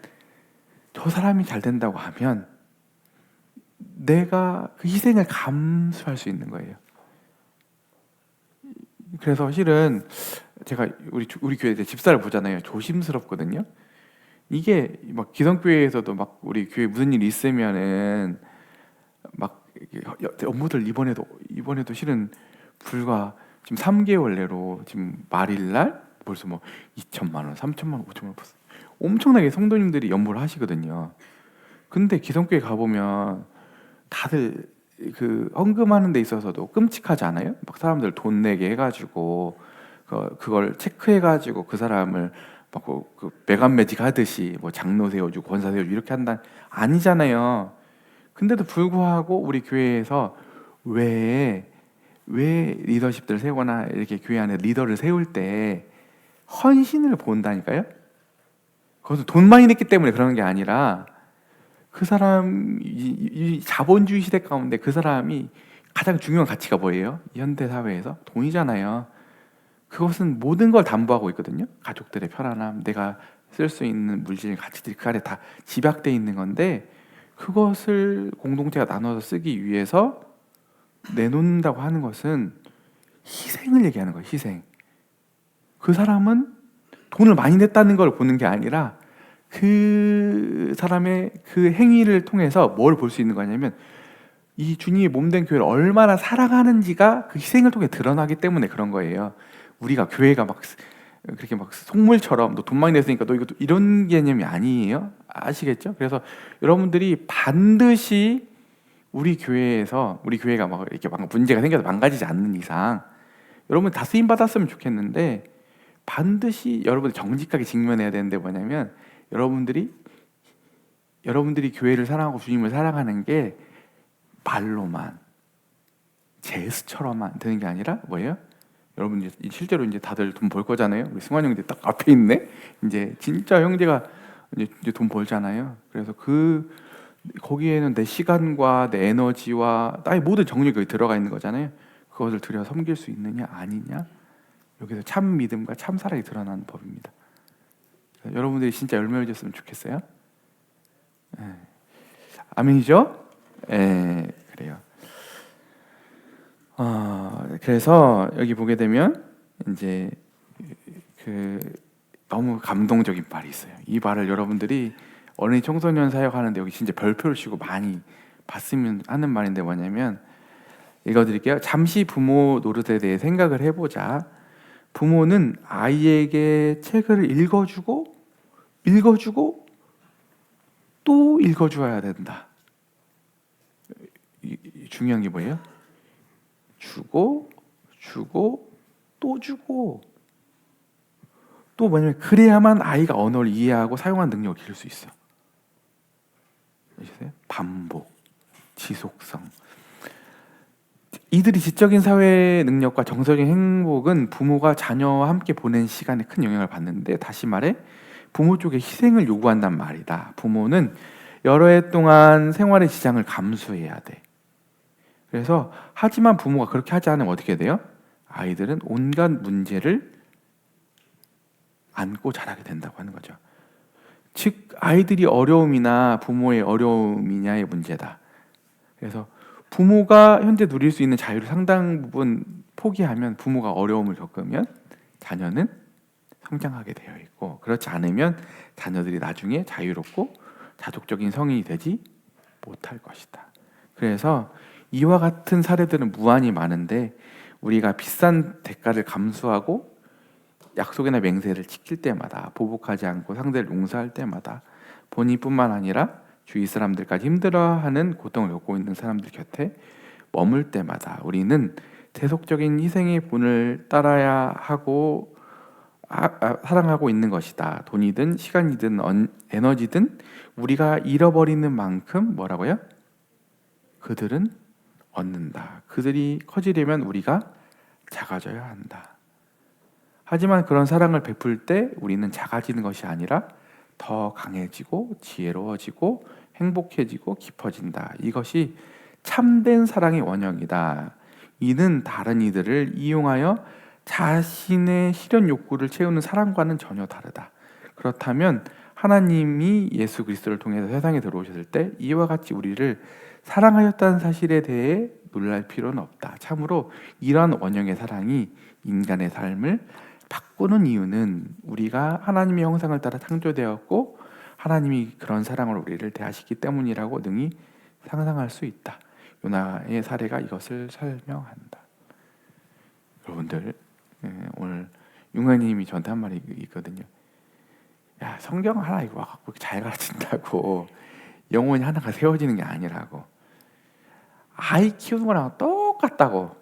저 사람이 잘 된다고 하면 내가 그 희생을 감수할 수 있는 거예요. 그래서 실은 제가 우리 교회 집사를 보잖아요. 조심스럽거든요. 이게 막 기성교회에서도 막 우리 교회 무슨 일 있으면은 막 업무들 이번에도 실은 불과 지금 3개월 내로 지금 말일날 벌써 뭐 2천만 원, 3천만 원, 5천만 원 엄청나게 성도님들이 연보를 하시거든요. 근데 기성교회 가보면 다들 그 헌금하는 데 있어서도 끔찍하지 않아요? 막 사람들 돈 내게 해가지고 그걸 체크해가지고 그 사람을 막 그 매간매직 하듯이 뭐 장로 세워주고 권사 세워주고 이렇게 한다, 아니잖아요. 근데도 불구하고 우리 교회에서 왜 리더십들을 세우거나 이렇게 교회 안에 리더를 세울 때 헌신을 본다니까요. 그것도 돈 많이 냈기 때문에 그러는 게 아니라 그 사람, 이 자본주의 시대 가운데 그 사람이 가장 중요한 가치가 뭐예요? 현대 사회에서 돈이잖아요. 그것은 모든 걸 담보하고 있거든요. 가족들의 편안함, 내가 쓸 수 있는 물질 가치들이 그 안에 다 집약되어 있는 건데, 그것을 공동체가 나눠서 쓰기 위해서 내놓는다고 하는 것은 희생을 얘기하는 거예요. 희생. 그 사람은 돈을 많이 냈다는 걸 보는 게 아니라 그 사람의 그 행위를 통해서 뭘 볼 수 있는 거냐면 이 주님이 몸된 교회를 얼마나 사랑하는지가 그 희생을 통해 드러나기 때문에 그런 거예요. 우리가 교회가 막 그렇게 막 속물처럼 너 돈 많이 냈으니까 너 이것도, 이런 개념이 아니에요. 아시겠죠? 그래서 여러분들이 반드시 우리 교회가 막 이렇게 막 문제가 생겨서 망가지지 않는 이상 여러분 다 쓰임 받았으면 좋겠는데, 반드시 여러분이 정직하게 직면해야 되는데 뭐냐면 여러분들이 교회를 사랑하고 주님을 사랑하는 게 말로만 제스처로만 되는 게 아니라 뭐예요? 여러분 실제로 이제 다들 돈 벌 거잖아요. 우리 승환 형제 딱 앞에 있네. 이제 진짜 형제가 이제 돈 벌잖아요. 그래서 거기에는 내 시간과 내 에너지와 나의 모든 정력이 들어가 있는 거잖아요. 그것을 들여 섬길 수 있느냐 아니냐, 여기서 참 믿음과 참 사랑이 드러나는 법입니다. 여러분들이 진짜 열매를 줬으면 좋겠어요. 아멘이죠? 그래요. 그래서 여기 보게 되면 이제 너무 감동적인 말이 있어요. 이 말을 여러분들이 어린이 청소년 사역하는데 여기 진짜 별표를 치고 많이 봤으면 하는 말인데 뭐냐면, 읽어드릴게요. 잠시 부모 노릇에 대해 생각을 해보자. 부모는 아이에게 책을 읽어주고 또 읽어줘야 된다. 중요한 게 뭐예요? 주고 또 주고, 또 뭐냐면 그래야만 아이가 언어를 이해하고 사용하는 능력을 기를 수 있어. 반복, 지속성. 이들이 지적인 사회 능력과 정서적인 행복은 부모가 자녀와 함께 보낸 시간에 큰 영향을 받는데, 다시 말해 부모 쪽에 희생을 요구한단 말이다. 부모는 여러 해 동안 생활의 지장을 감수해야 돼. 그래서 하지만 부모가 그렇게 하지 않으면 어떻게 돼요? 아이들은 온갖 문제를 안고 자라게 된다고 하는 거죠. 즉 아이들이 어려움이나 부모의 어려움이냐의 문제다. 그래서 부모가 현재 누릴 수 있는 자유를 상당 부분 포기하면, 부모가 어려움을 겪으면 자녀는 성장하게 되어 있고, 그렇지 않으면 자녀들이 나중에 자유롭고 자족적인 성인이 되지 못할 것이다. 그래서 이와 같은 사례들은 무한히 많은데, 우리가 비싼 대가를 감수하고 약속이나 맹세를 지킬 때마다, 보복하지 않고 상대를 용서할 때마다, 본인뿐만 아니라 주위 사람들까지 힘들어하는 고통을 겪고 있는 사람들 곁에 머물 때마다 우리는 세속적인 희생의 본을 따라야 하고 사랑하고 있는 것이다. 돈이든 시간이든 에너지든 우리가 잃어버리는 만큼 뭐라고요? 그들은 얻는다. 그들이 커지려면 우리가 작아져야 한다. 하지만 그런 사랑을 베풀 때 우리는 작아지는 것이 아니라 더 강해지고 지혜로워지고 행복해지고 깊어진다. 이것이 참된 사랑의 원형이다. 이는 다른 이들을 이용하여 자신의 실현 욕구를 채우는 사랑과는 전혀 다르다. 그렇다면 하나님이 예수 그리스도를 통해서 세상에 들어오셨을 때 이와 같이 우리를 사랑하였다는 사실에 대해 놀랄 필요는 없다. 참으로 이러한 원형의 사랑이 인간의 삶을 바꾸는 이유는 우리가 하나님의 형상을 따라 창조되었고 하나님이 그런 사랑으로 우리를 대하시기 때문이라고 능히 상상할 수 있다. 요나의 사례가 이것을 설명한다. 여러분들, 오늘 융아님이 저한테 한 말이 있거든요. 야, 성경 하나 이거 와갖고 잘 가르친다고 영혼이 하나가 세워지는 게 아니라고. 아이 키우는 거랑 똑같다고.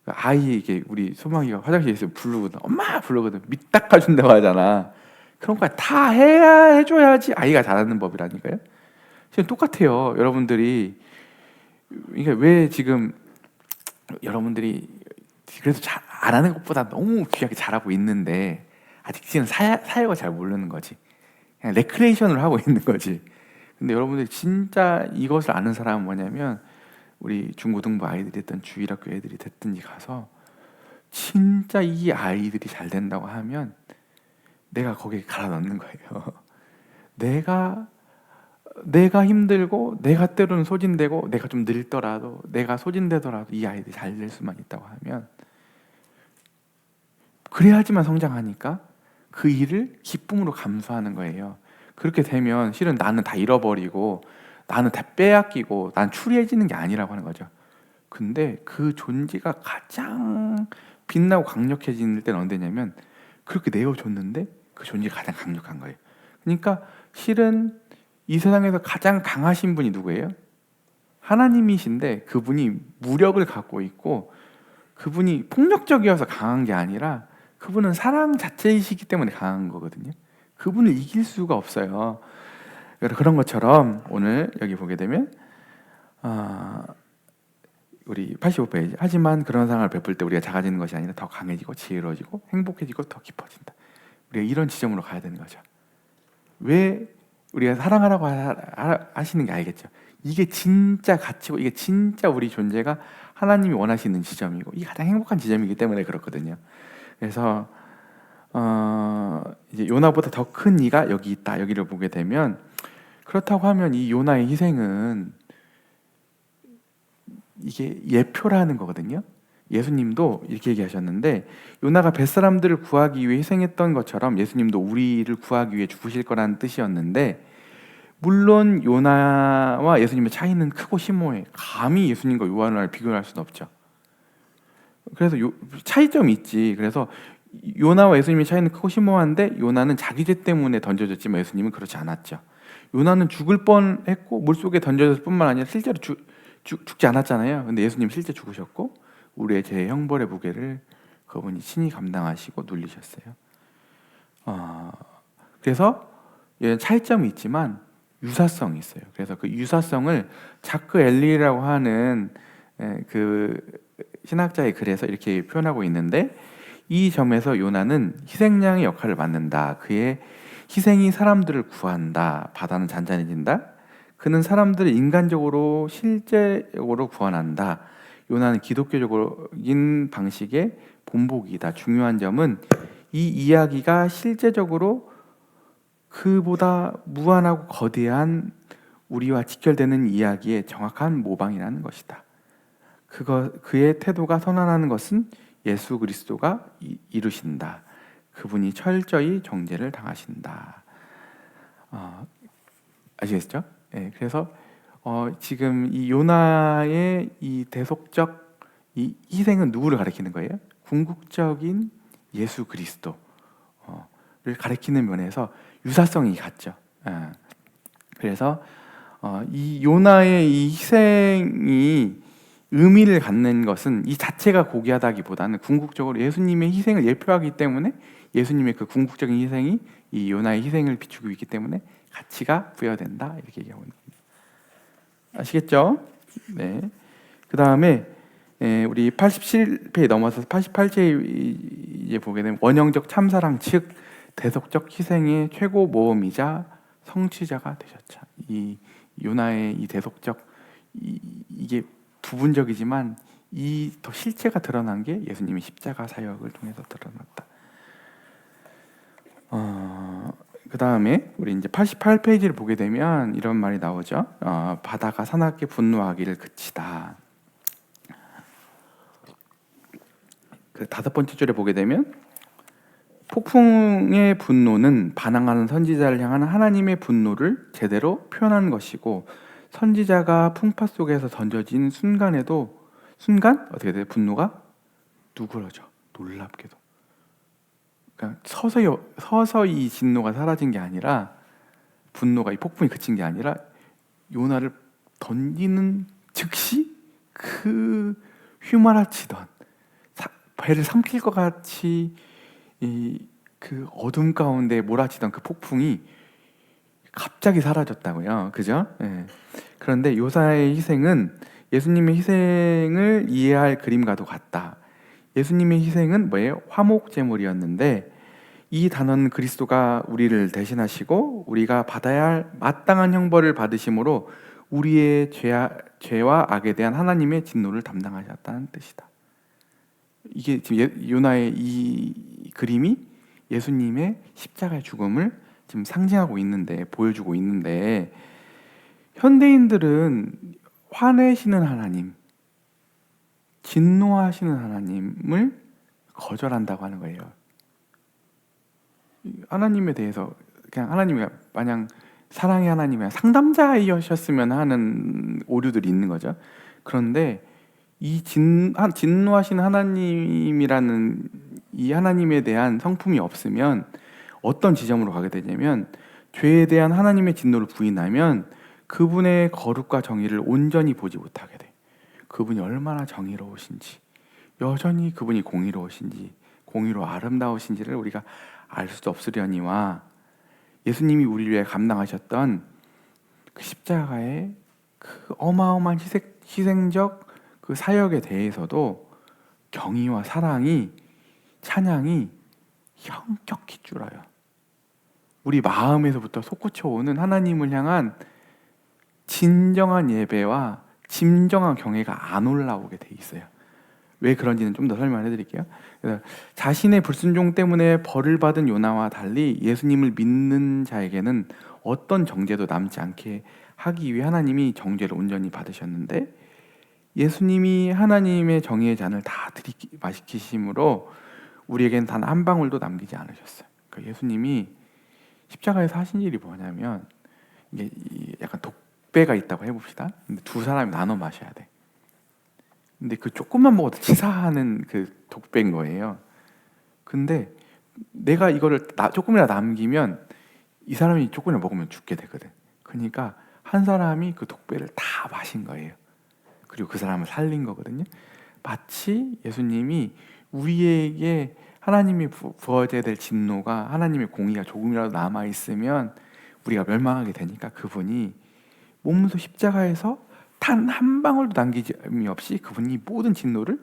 아이에게 우리 소망이가 화장실에 있으면 부르거든. 엄마 부르거든. 밑 닦아준다고 하잖아. 그런 거 다 해줘야지 아이가 자라는 법이라니까요. 지금 똑같아요. 여러분들이, 그러니까 왜 지금 여러분들이 그래도 잘 안 하는 것보다 너무 귀하게 잘하고 있는데 아직 지금 사역을 잘 모르는 거지. 그냥 레크레이션을 하고 있는 거지. 근데 여러분들이 진짜 이것을 아는 사람은 뭐냐면, 우리 중고등부 아이들이 됐든 주일학교 애들이 됐든지 가서 진짜 이 아이들이 잘 된다고 하면 내가 거기에 갈아 넣는 거예요. 내가 힘들고 내가 때로는 소진되고 내가 좀 늙더라도 내가 소진되더라도 이 아이들이 잘 될 수만 있다고 하면, 그래야지만 성장하니까 그 일을 기쁨으로 감수하는 거예요. 그렇게 되면 실은 나는 다 잃어버리고 나는 다 빼앗기고 난 추리해지는 게 아니라고 하는 거죠. 근데 그 존재가 가장 빛나고 강력해지는 때는 언제냐면, 그렇게 내어줬는데 그 존재가 가장 강력한 거예요. 그러니까 실은 이 세상에서 가장 강하신 분이 누구예요? 하나님이신데 그분이 무력을 갖고 있고 그분이 폭력적이어서 강한 게 아니라 그분은 사랑 자체이시기 때문에 강한 거거든요. 그분을 이길 수가 없어요. 그런 것처럼 오늘 여기 보게 되면 우리 85페이지, 하지만 그런 사랑을 베풀 때 우리가 작아지는 것이 아니라 더 강해지고 지혜로워지고 행복해지고 더 깊어진다. 우리가 이런 지점으로 가야 되는 거죠. 왜 우리가 사랑하라고 하시는 게 알겠죠. 이게 진짜 가치고 이게 진짜 우리 존재가 하나님이 원하시는 지점이고 이게 가장 행복한 지점이기 때문에 그렇거든요. 그래서 이제 요나보다 더 큰 이가 여기 있다. 여기를 보게 되면, 그렇다고 하면 이 요나의 희생은 이게 예표라는 거거든요. 예수님도 이렇게 얘기하셨는데, 요나가 뱃사람들을 구하기 위해 희생했던 것처럼 예수님도 우리를 구하기 위해 죽으실 거라는 뜻이었는데, 물론 요나와 예수님의 차이는 크고 심오해. 감히 예수님과 요한을 비교할 수는 없죠. 그래서 차이점이 있지. 그래서 요나와 예수님의 차이는 크고 심오한데 요나는 자기 죄 때문에 던져졌지만 예수님은 그렇지 않았죠. 요나는 죽을 뻔했고 물속에 던져졌을 뿐만 아니라 실제로 죽지 않았잖아요. 근데 예수님 실제 죽으셨고 우리의 죄의 형벌의 무게를 그분이 친히 감당하시고 눌리셨어요. 그래서 차이점이 있지만 유사성이 있어요. 그래서 그 유사성을 자크 엘리라고 하는 그 신학자의 글에서 이렇게 표현하고 있는데, 이 점에서 요나는 희생양의 역할을 맡는다. 그의 희생이 사람들을 구한다. 바다는 잔잔해진다. 그는 사람들을 인간적으로 실제적으로 구원한다. 요나는 기독교적인 방식의 본보기다. 중요한 점은 이 이야기가 실제적으로 그보다 무한하고 거대한 우리와 직결되는 이야기의 정확한 모방이라는 것이다. 그의 태도가 선언하는 것은 예수 그리스도가 이루신다. 그분이 철저히 정죄를 당하신다. 아시겠죠? 네, 그래서 지금 이 요나의 이 대속적 이 희생은 누구를 가리키는 거예요? 궁극적인 예수 그리스도를 가리키는 면에서 유사성이 같죠. 그래서 이 요나의 이 희생이 의미를 갖는 것은 이 자체가 고귀하다기보다는 궁극적으로 예수님의 희생을 예표하기 때문에 예수님의 그 궁극적인 희생이 이 요나의 희생을 비추고 있기 때문에 가치가 부여된다, 이렇게 얘기하고 있는 겁니다. 아시겠죠? 네. 그 다음에 우리 87페이지 넘어서 88페이지 이제 보게 되면 원형적 참사랑 즉 대속적 희생의 최고 모험이자 성취자가 되셨죠. 이 요나의 이 대속적 이게 부분적이지만 이 더 실체가 드러난 게 예수님의 십자가 사역을 통해서 드러났다. 그 다음에 우리 이제 88페이지를 보게 되면 이런 말이 나오죠. 바다가 사납게 분노하기를 그치다. 그 5번째 줄에 보게 되면 폭풍의 분노는 반항하는 선지자를 향한 하나님의 분노를 제대로 표현하는 것이고, 선지자가 풍파 속에서 던져진 순간 어떻게 돼요? 분노가 누그러져. 놀랍게도. 그러니까 서서히 진노가 사라진 게 아니라, 분노가 이 폭풍이 그친 게 아니라 요나를 던지는 즉시 그 휘몰아치던 배를 삼킬 것 같이 그 어둠 가운데 몰아치던 그 폭풍이 갑자기 사라졌다고요. 그죠? 네. 그런데 요사의 희생은 예수님의 희생을 이해할 그림과도 같다. 예수님의 희생은 뭐예요? 화목제물이었는데 이 단원 그리스도가 우리를 대신하시고 우리가 받아야 할 마땅한 형벌을 받으심으로 우리의 죄와 악에 대한 하나님의 진노를 담당하셨다는 뜻이다. 이게 지금 요나의 이 그림이 예수님의 십자가의 죽음을 지금 상징하고 있는데, 보여주고 있는데, 현대인들은 화내시는 하나님, 진노하시는 하나님을 거절한다고 하는 거예요. 하나님에 대해서 그냥 하나님이 마냥 사랑의 하나님이 상담자이셨으면 하는 오류들이 있는 거죠. 그런데 이 진노하시는 하나님이라는 이 하나님에 대한 성품이 없으면 어떤 지점으로 가게 되냐면, 죄에 대한 하나님의 진노를 부인하면 그분의 거룩과 정의를 온전히 보지 못하게 돼. 그분이 얼마나 정의로우신지, 여전히 그분이 공의로우신지, 공의로 아름다우신지를 우리가 알 수 없으려니와, 예수님이 우리를 위해 감당하셨던 그 십자가의 그 어마어마한 희생적 그 사역에 대해서도 경의와 사랑이, 찬양이 현격히 줄어요. 우리 마음에서부터 솟구쳐오는 하나님을 향한 진정한 예배와 진정한 경외가 안 올라오게 돼 있어요. 왜 그런지는 좀 더 설명해 드릴게요. 그래서 자신의 불순종 때문에 벌을 받은 요나와 달리 예수님을 믿는 자에게는 어떤 정죄도 남지 않게 하기 위해 하나님이 정죄를 온전히 받으셨는데, 예수님이 하나님의 정의의 잔을 다 마시키심으로 우리에게는 단 한 방울도 남기지 않으셨어요. 그러니까 예수님이 십자가에서 하신 일이 뭐냐면 이게 약간 독배가 있다고 해봅시다. 근데 두 사람이 나눠 마셔야 돼. 근데 그 조금만 먹어도 치사하는 그 독배인 거예요. 근데 내가 이거를 조금이라도 남기면 이 사람이 조금이라도 먹으면 죽게 되거든. 그러니까 한 사람이 그 독배를 다 마신 거예요. 그리고 그 사람을 살린 거거든요. 마치 예수님이 우리에게 하나님이 부어져야 될 진노가, 하나님의 공의가 조금이라도 남아 있으면 우리가 멸망하게 되니까 그분이 몸소 십자가에서 단 한 방울도 남김이 없이 그분이 모든 진노를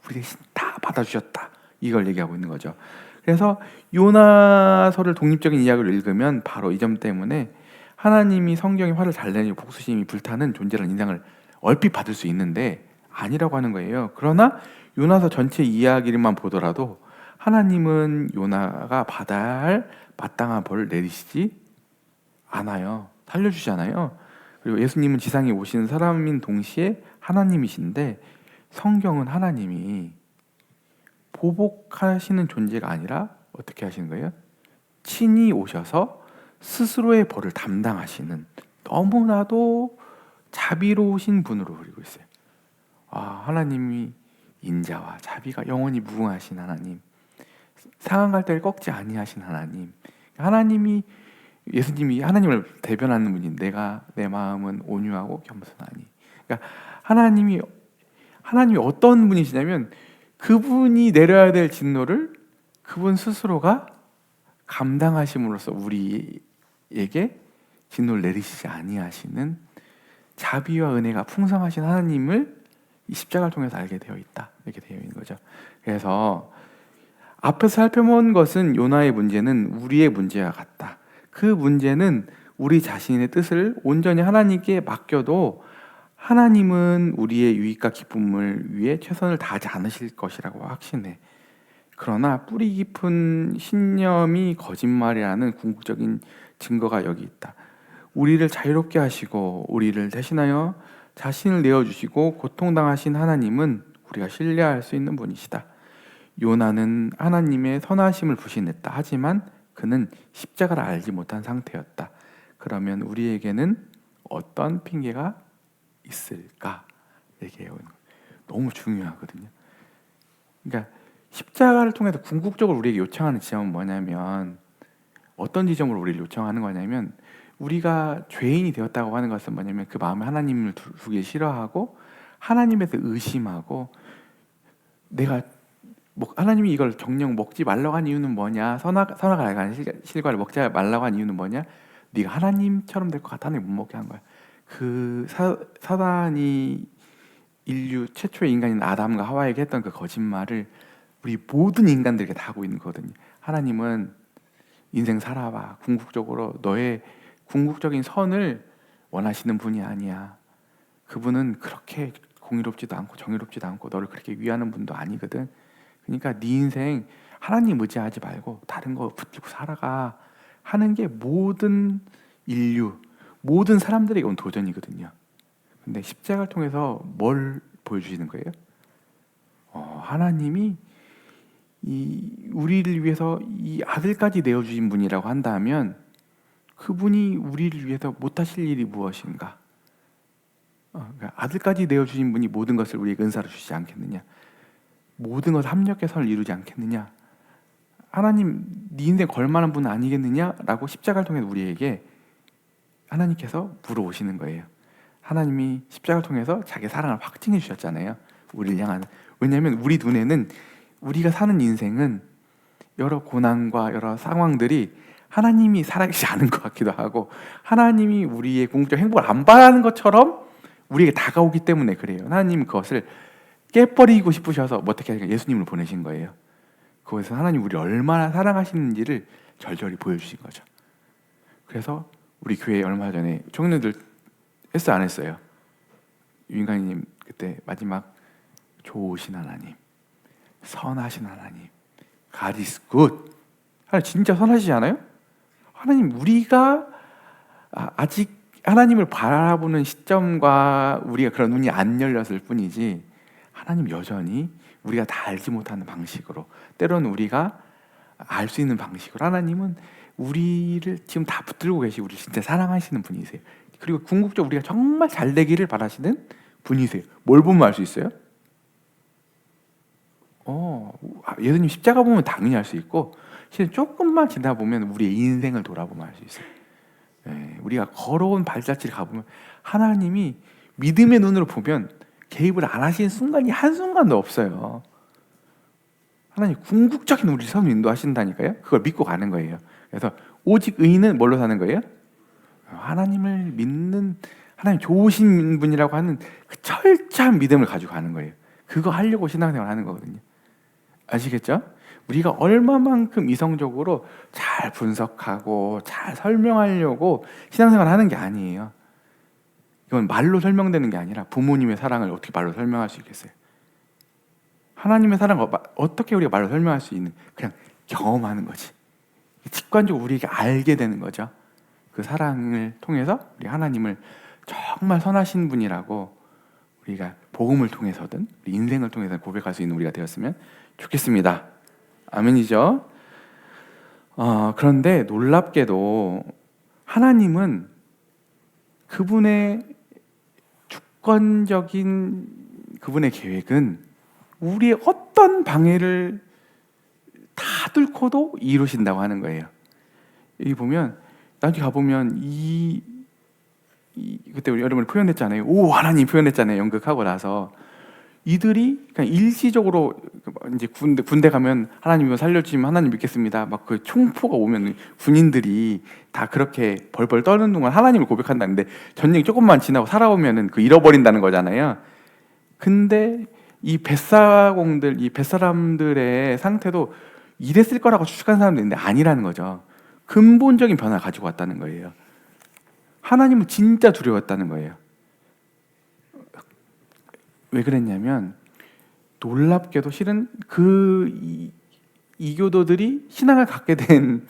우리 대신 다 받아주셨다. 이걸 얘기하고 있는 거죠. 그래서 요나서를 독립적인 이야기를 읽으면 바로 이 점 때문에 하나님이 성경에 화를 잘 내고 복수심이 불타는 존재라는 인상을 얼핏 받을 수 있는데 아니라고 하는 거예요. 그러나 요나서 전체 이야기만 보더라도 하나님은 요나가 받아야 할 마땅한 벌을 내리시지 않아요. 살려주잖아요. 그리고 예수님은 지상에 오신 사람인 동시에 하나님이신데 성경은 하나님이 보복하시는 존재가 아니라 어떻게 하시는 거예요? 친히 오셔서 스스로의 벌을 담당하시는 너무나도 자비로우신 분으로 그리고 있어요. 하나님이 인자와 자비가 영원히 무궁하신 하나님, 상한 갈대를 꺾지 아니하신 하나님, 하나님이 예수님이 하나님을 대변하는 분이 내가 내 마음은 온유하고 겸손하니. 그러니까 하나님이 어떤 분이시냐면 그분이 내려야 될 진노를 그분 스스로가 감당하심으로써 우리에게 진노를 내리시지 아니하시는 자비와 은혜가 풍성하신 하나님을 이 십자가를 통해서 알게 되어 있다. 이렇게 되어 있는 거죠. 그래서 앞에서 살펴본 것은 요나의 문제는 우리의 문제와 같다. 그 문제는 우리 자신의 뜻을 온전히 하나님께 맡겨도 하나님은 우리의 유익과 기쁨을 위해 최선을 다하지 않으실 것이라고 확신해. 그러나 뿌리 깊은 신념이 거짓말이라는 궁극적인 증거가 여기 있다. 우리를 자유롭게 하시고 우리를 대신하여 자신을 내어주시고 고통당하신 하나님은 우리가 신뢰할 수 있는 분이시다. 요나는 하나님의 선하심을 부신했다. 하지만 그는 십자가를 알지 못한 상태였다. 그러면 우리에게는 어떤 핑계가 있을까? 얘기해요. 너무 중요하거든요. 그러니까 십자가를 통해서 궁극적으로 우리에게 요청하는 지점은 뭐냐면, 어떤 지점으로 우리를 요청하는 거냐면, 우리가 죄인이 되었다고 하는 것은 뭐냐면 그 마음에 하나님을 두기 싫어하고 하나님에서 의심하고, 내가 하나님이 이걸 정령 먹지 말라고 한 이유는 뭐냐, 선악을 알고 실과를 먹지 말라고 한 이유는 뭐냐, 네가 하나님처럼 될 것 같아 하나님 못 먹게 한 거야. 그 사단이 인류 최초의 인간인 아담과 하와에게 했던 그 거짓말을 우리 모든 인간들에게 다 하고 있는 거거든요. 하나님은 인생 살아봐, 궁극적으로 너의 궁극적인 선을 원하시는 분이 아니야. 그분은 그렇게 공의롭지도 않고 정의롭지도 않고 너를 그렇게 위하는 분도 아니거든. 그러니까 네 인생 하나님 의지하지 말고 다른 거 붙들고 살아가 하는 게 모든 인류, 모든 사람들에게 온 도전이거든요. 근데 십자가를 통해서 뭘 보여주시는 거예요? 하나님이 우리를 위해서 이 아들까지 내어주신 분이라고 한다면 그분이 우리를 위해서 못하실 일이 무엇인가? 그러니까 아들까지 내어주신 분이 모든 것을 우리에게 은사로 주시지 않겠느냐? 모든 것을 합력해서 선을 이루지 않겠느냐? 하나님, 네 인생 걸만한 분은 아니겠느냐라고 십자가를 통해 우리에게 하나님께서 물어오시는 거예요. 하나님이 십자가를 통해서 자기 사랑을 확증해 주셨잖아요. 우리를 향한. 왜냐하면 우리 눈에는 우리가 사는 인생은 여러 고난과 여러 상황들이 하나님이 살아계시지 않은 것 같기도 하고 하나님이 우리의 궁극적 행복을 안 바라는 것처럼 우리에게 다가오기 때문에 그래요. 하나님은 그것을 깨버리고 싶으셔서 어떻게 하니까 예수님을 보내신 거예요. 거기서 하나님 우리를 얼마나 사랑하시는지를 절절히 보여주신 거죠. 그래서 우리 교회 얼마 전에 청년들 했어요, 안 했어요? 유인관님 그때 마지막 좋으신 하나님, 선하신 하나님, God is good. 하나님 진짜 선하시지 않아요? 하나님, 우리가 아직 하나님을 바라보는 시점과 우리가 그런 눈이 안 열렸을 뿐이지 하나님 여전히 우리가 다 알지 못하는 방식으로, 때로는 우리가 알 수 있는 방식으로 하나님은 우리를 지금 다 붙들고 계시고 우리 진짜 사랑하시는 분이세요. 그리고 궁극적으로 우리가 정말 잘 되기를 바라시는 분이세요. 뭘 보면 알 수 있어요? 예수님 십자가 보면 당연히 알 수 있고, 실은 조금만 지나 보면 우리의 인생을 돌아보면 알 수 있어요. 우리가 걸어온 발자취를 가보면 하나님이 믿음의 눈으로 보면 개입을 안 하시는 순간이 한순간도 없어요. 하나님 궁극적인 우리 선 인도하신다니까요. 그걸 믿고 가는 거예요. 그래서 오직 의인은 뭘로 사는 거예요? 하나님을 믿는, 하나님 좋으신 분이라고 하는 그 철저한 믿음을 가지고 가는 거예요. 그거 하려고 신앙생활 하는 거거든요. 아시겠죠? 우리가 얼마만큼 이성적으로 잘 분석하고 잘 설명하려고 신앙생활 하는 게 아니에요. 이건 말로 설명되는 게 아니라 부모님의 사랑을 어떻게 말로 설명할 수 있겠어요? 하나님의 사랑을 어떻게 우리가 말로 설명할 수 있는, 그냥 경험하는 거지. 직관적으로 우리가 알게 되는 거죠. 그 사랑을 통해서 우리 하나님을 정말 선하신 분이라고 우리가 복음을 통해서든 우리 인생을 통해서 고백할 수 있는 우리가 되었으면 좋겠습니다. 아멘이죠. 그런데 놀랍게도 하나님은 그분의 주권적인 그분의 계획은 우리의 어떤 방해를 다 뚫고도 이루신다고 하는 거예요. 여기 보면 나중에 가보면 그때 우리 여러분이 표현했잖아요. 오 하나님 표현했잖아요. 연극하고 나서 이들이 그냥 일시적으로 이제 군대 가면 하나님 이거 살려주시면 하나님 믿겠습니다. 막 그 총포가 오면 군인들이 다 그렇게 벌벌 떠는 동안 하나님을 고백한다는데 전쟁이 조금만 지나고 살아오면은 그 잃어버린다는 거잖아요. 근데 이 뱃사공들, 이 뱃사람들의 상태도 이랬을 거라고 추측한 사람도 있는데 아니라는 거죠. 근본적인 변화를 가지고 왔다는 거예요. 하나님은 진짜 두려웠다는 거예요. 왜 그랬냐면 놀랍게도 실은 그 이교도들이 신앙을 갖게 된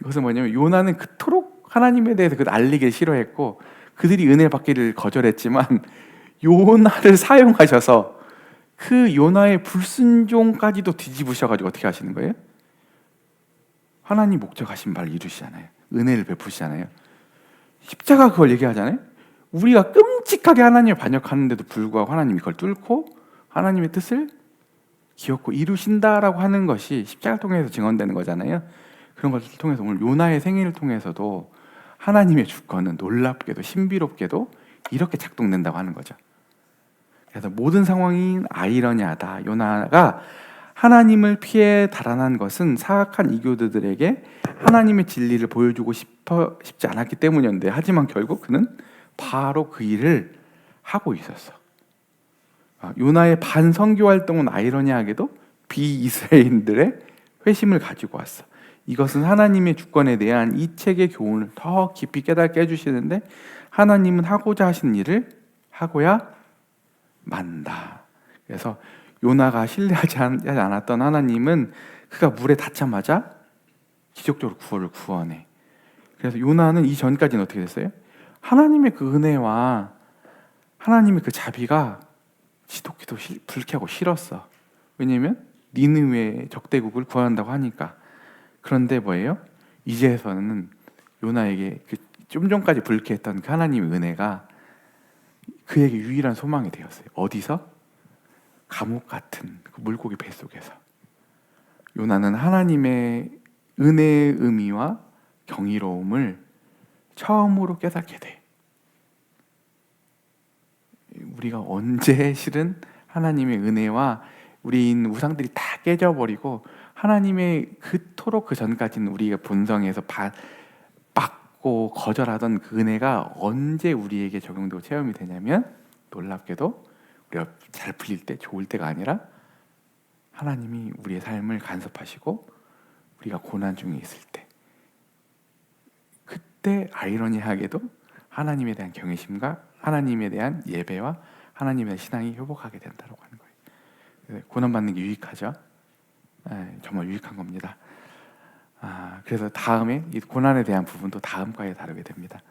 것은 뭐냐면 요나는 그토록 하나님에 대해서 그 알리기를 싫어했고 그들이 은혜를 받기를 거절했지만 요나를 사용하셔서 그 요나의 불순종까지도 뒤집으셔가지고 어떻게 하시는 거예요? 하나님 목적하신 바를 이루시잖아요. 은혜를 베푸시잖아요. 십자가 그걸 얘기하잖아요. 우리가 끔찍하게 하나님을 반역하는데도 불구하고 하나님이 그걸 뚫고 하나님의 뜻을 기억고 이루신다라고 하는 것이 십자가를 통해서 증언되는 거잖아요. 그런 것을 통해서 오늘 요나의 생애를 통해서도 하나님의 주권은 놀랍게도 신비롭게도 이렇게 작동된다고 하는 거죠. 그래서 모든 상황이 아이러니하다. 요나가 하나님을 피해 달아난 것은 사악한 이교도들에게 하나님의 진리를 보여주고 싶지 않았기 때문이었는데, 하지만 결국 그는 바로 그 일을 하고 있었어. 요나의 반선교 활동은 아이러니하게도 비이스라엘인들의 회심을 가지고 왔어. 이것은 하나님의 주권에 대한 이 책의 교훈을 더 깊이 깨닫게 해주시는데, 하나님은 하고자 하신 일을 하고야 만다. 그래서 요나가 신뢰하지 않았던 하나님은 그가 물에 닿자마자 기적적으로 구원해. 그래서 요나는 이전까지는 어떻게 됐어요? 하나님의 그 은혜와 하나님의 그 자비가 지독히도 불쾌하고 싫었어. 왜냐하면 니느웨의 적대국을 구한다고 하니까. 그런데 뭐예요? 이제서는 요나에게 좀 전까지 불쾌했던 그 하나님의 은혜가 그에게 유일한 소망이 되었어요. 어디서? 감옥 같은 그 물고기 뱃속에서. 요나는 하나님의 은혜의 의미와 경이로움을 처음으로 깨닫게 돼. 우리가 언제 실은 하나님의 은혜와 우리 우상들이 다 깨져버리고 하나님의 그토록 그 전까지는 우리가 본성에서 받고 거절하던 그 은혜가 언제 우리에게 적용되고 체험이 되냐면, 놀랍게도 우리가 잘 풀릴 때, 좋을 때가 아니라 하나님이 우리의 삶을 간섭하시고 우리가 고난 중에 있을 때, 그때 아이러니하게도 하나님에 대한 경외심과 하나님에 대한 예배와 하나님에 대한 신앙이 회복하게 된다고 하는 거예요. 고난받는 게 유익하죠. 정말 유익한 겁니다. 그래서 다음에 이 고난에 대한 부분도 다음 과에 다루게 됩니다.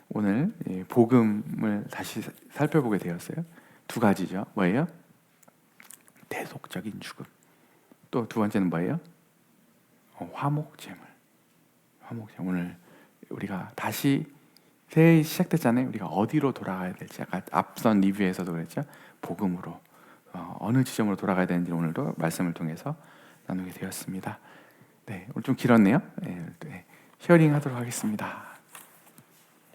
오늘 복음을 다시 살펴보게 되었어요. 두 가지죠. 뭐예요? 대속적인 죽음. 또 두 번째는 뭐예요? 화목제물. 화목제 오늘 우리가 다시 새해 시작됐잖아요. 우리가 어디로 돌아가야 될지 아까 앞선 리뷰에서도 그랬죠. 복음으로 어느 지점으로 돌아가야 되는지 오늘도 말씀을 통해서 나누게 되었습니다. 네, 오늘 좀 길었네요. 네, 쉐어링 하도록 하겠습니다.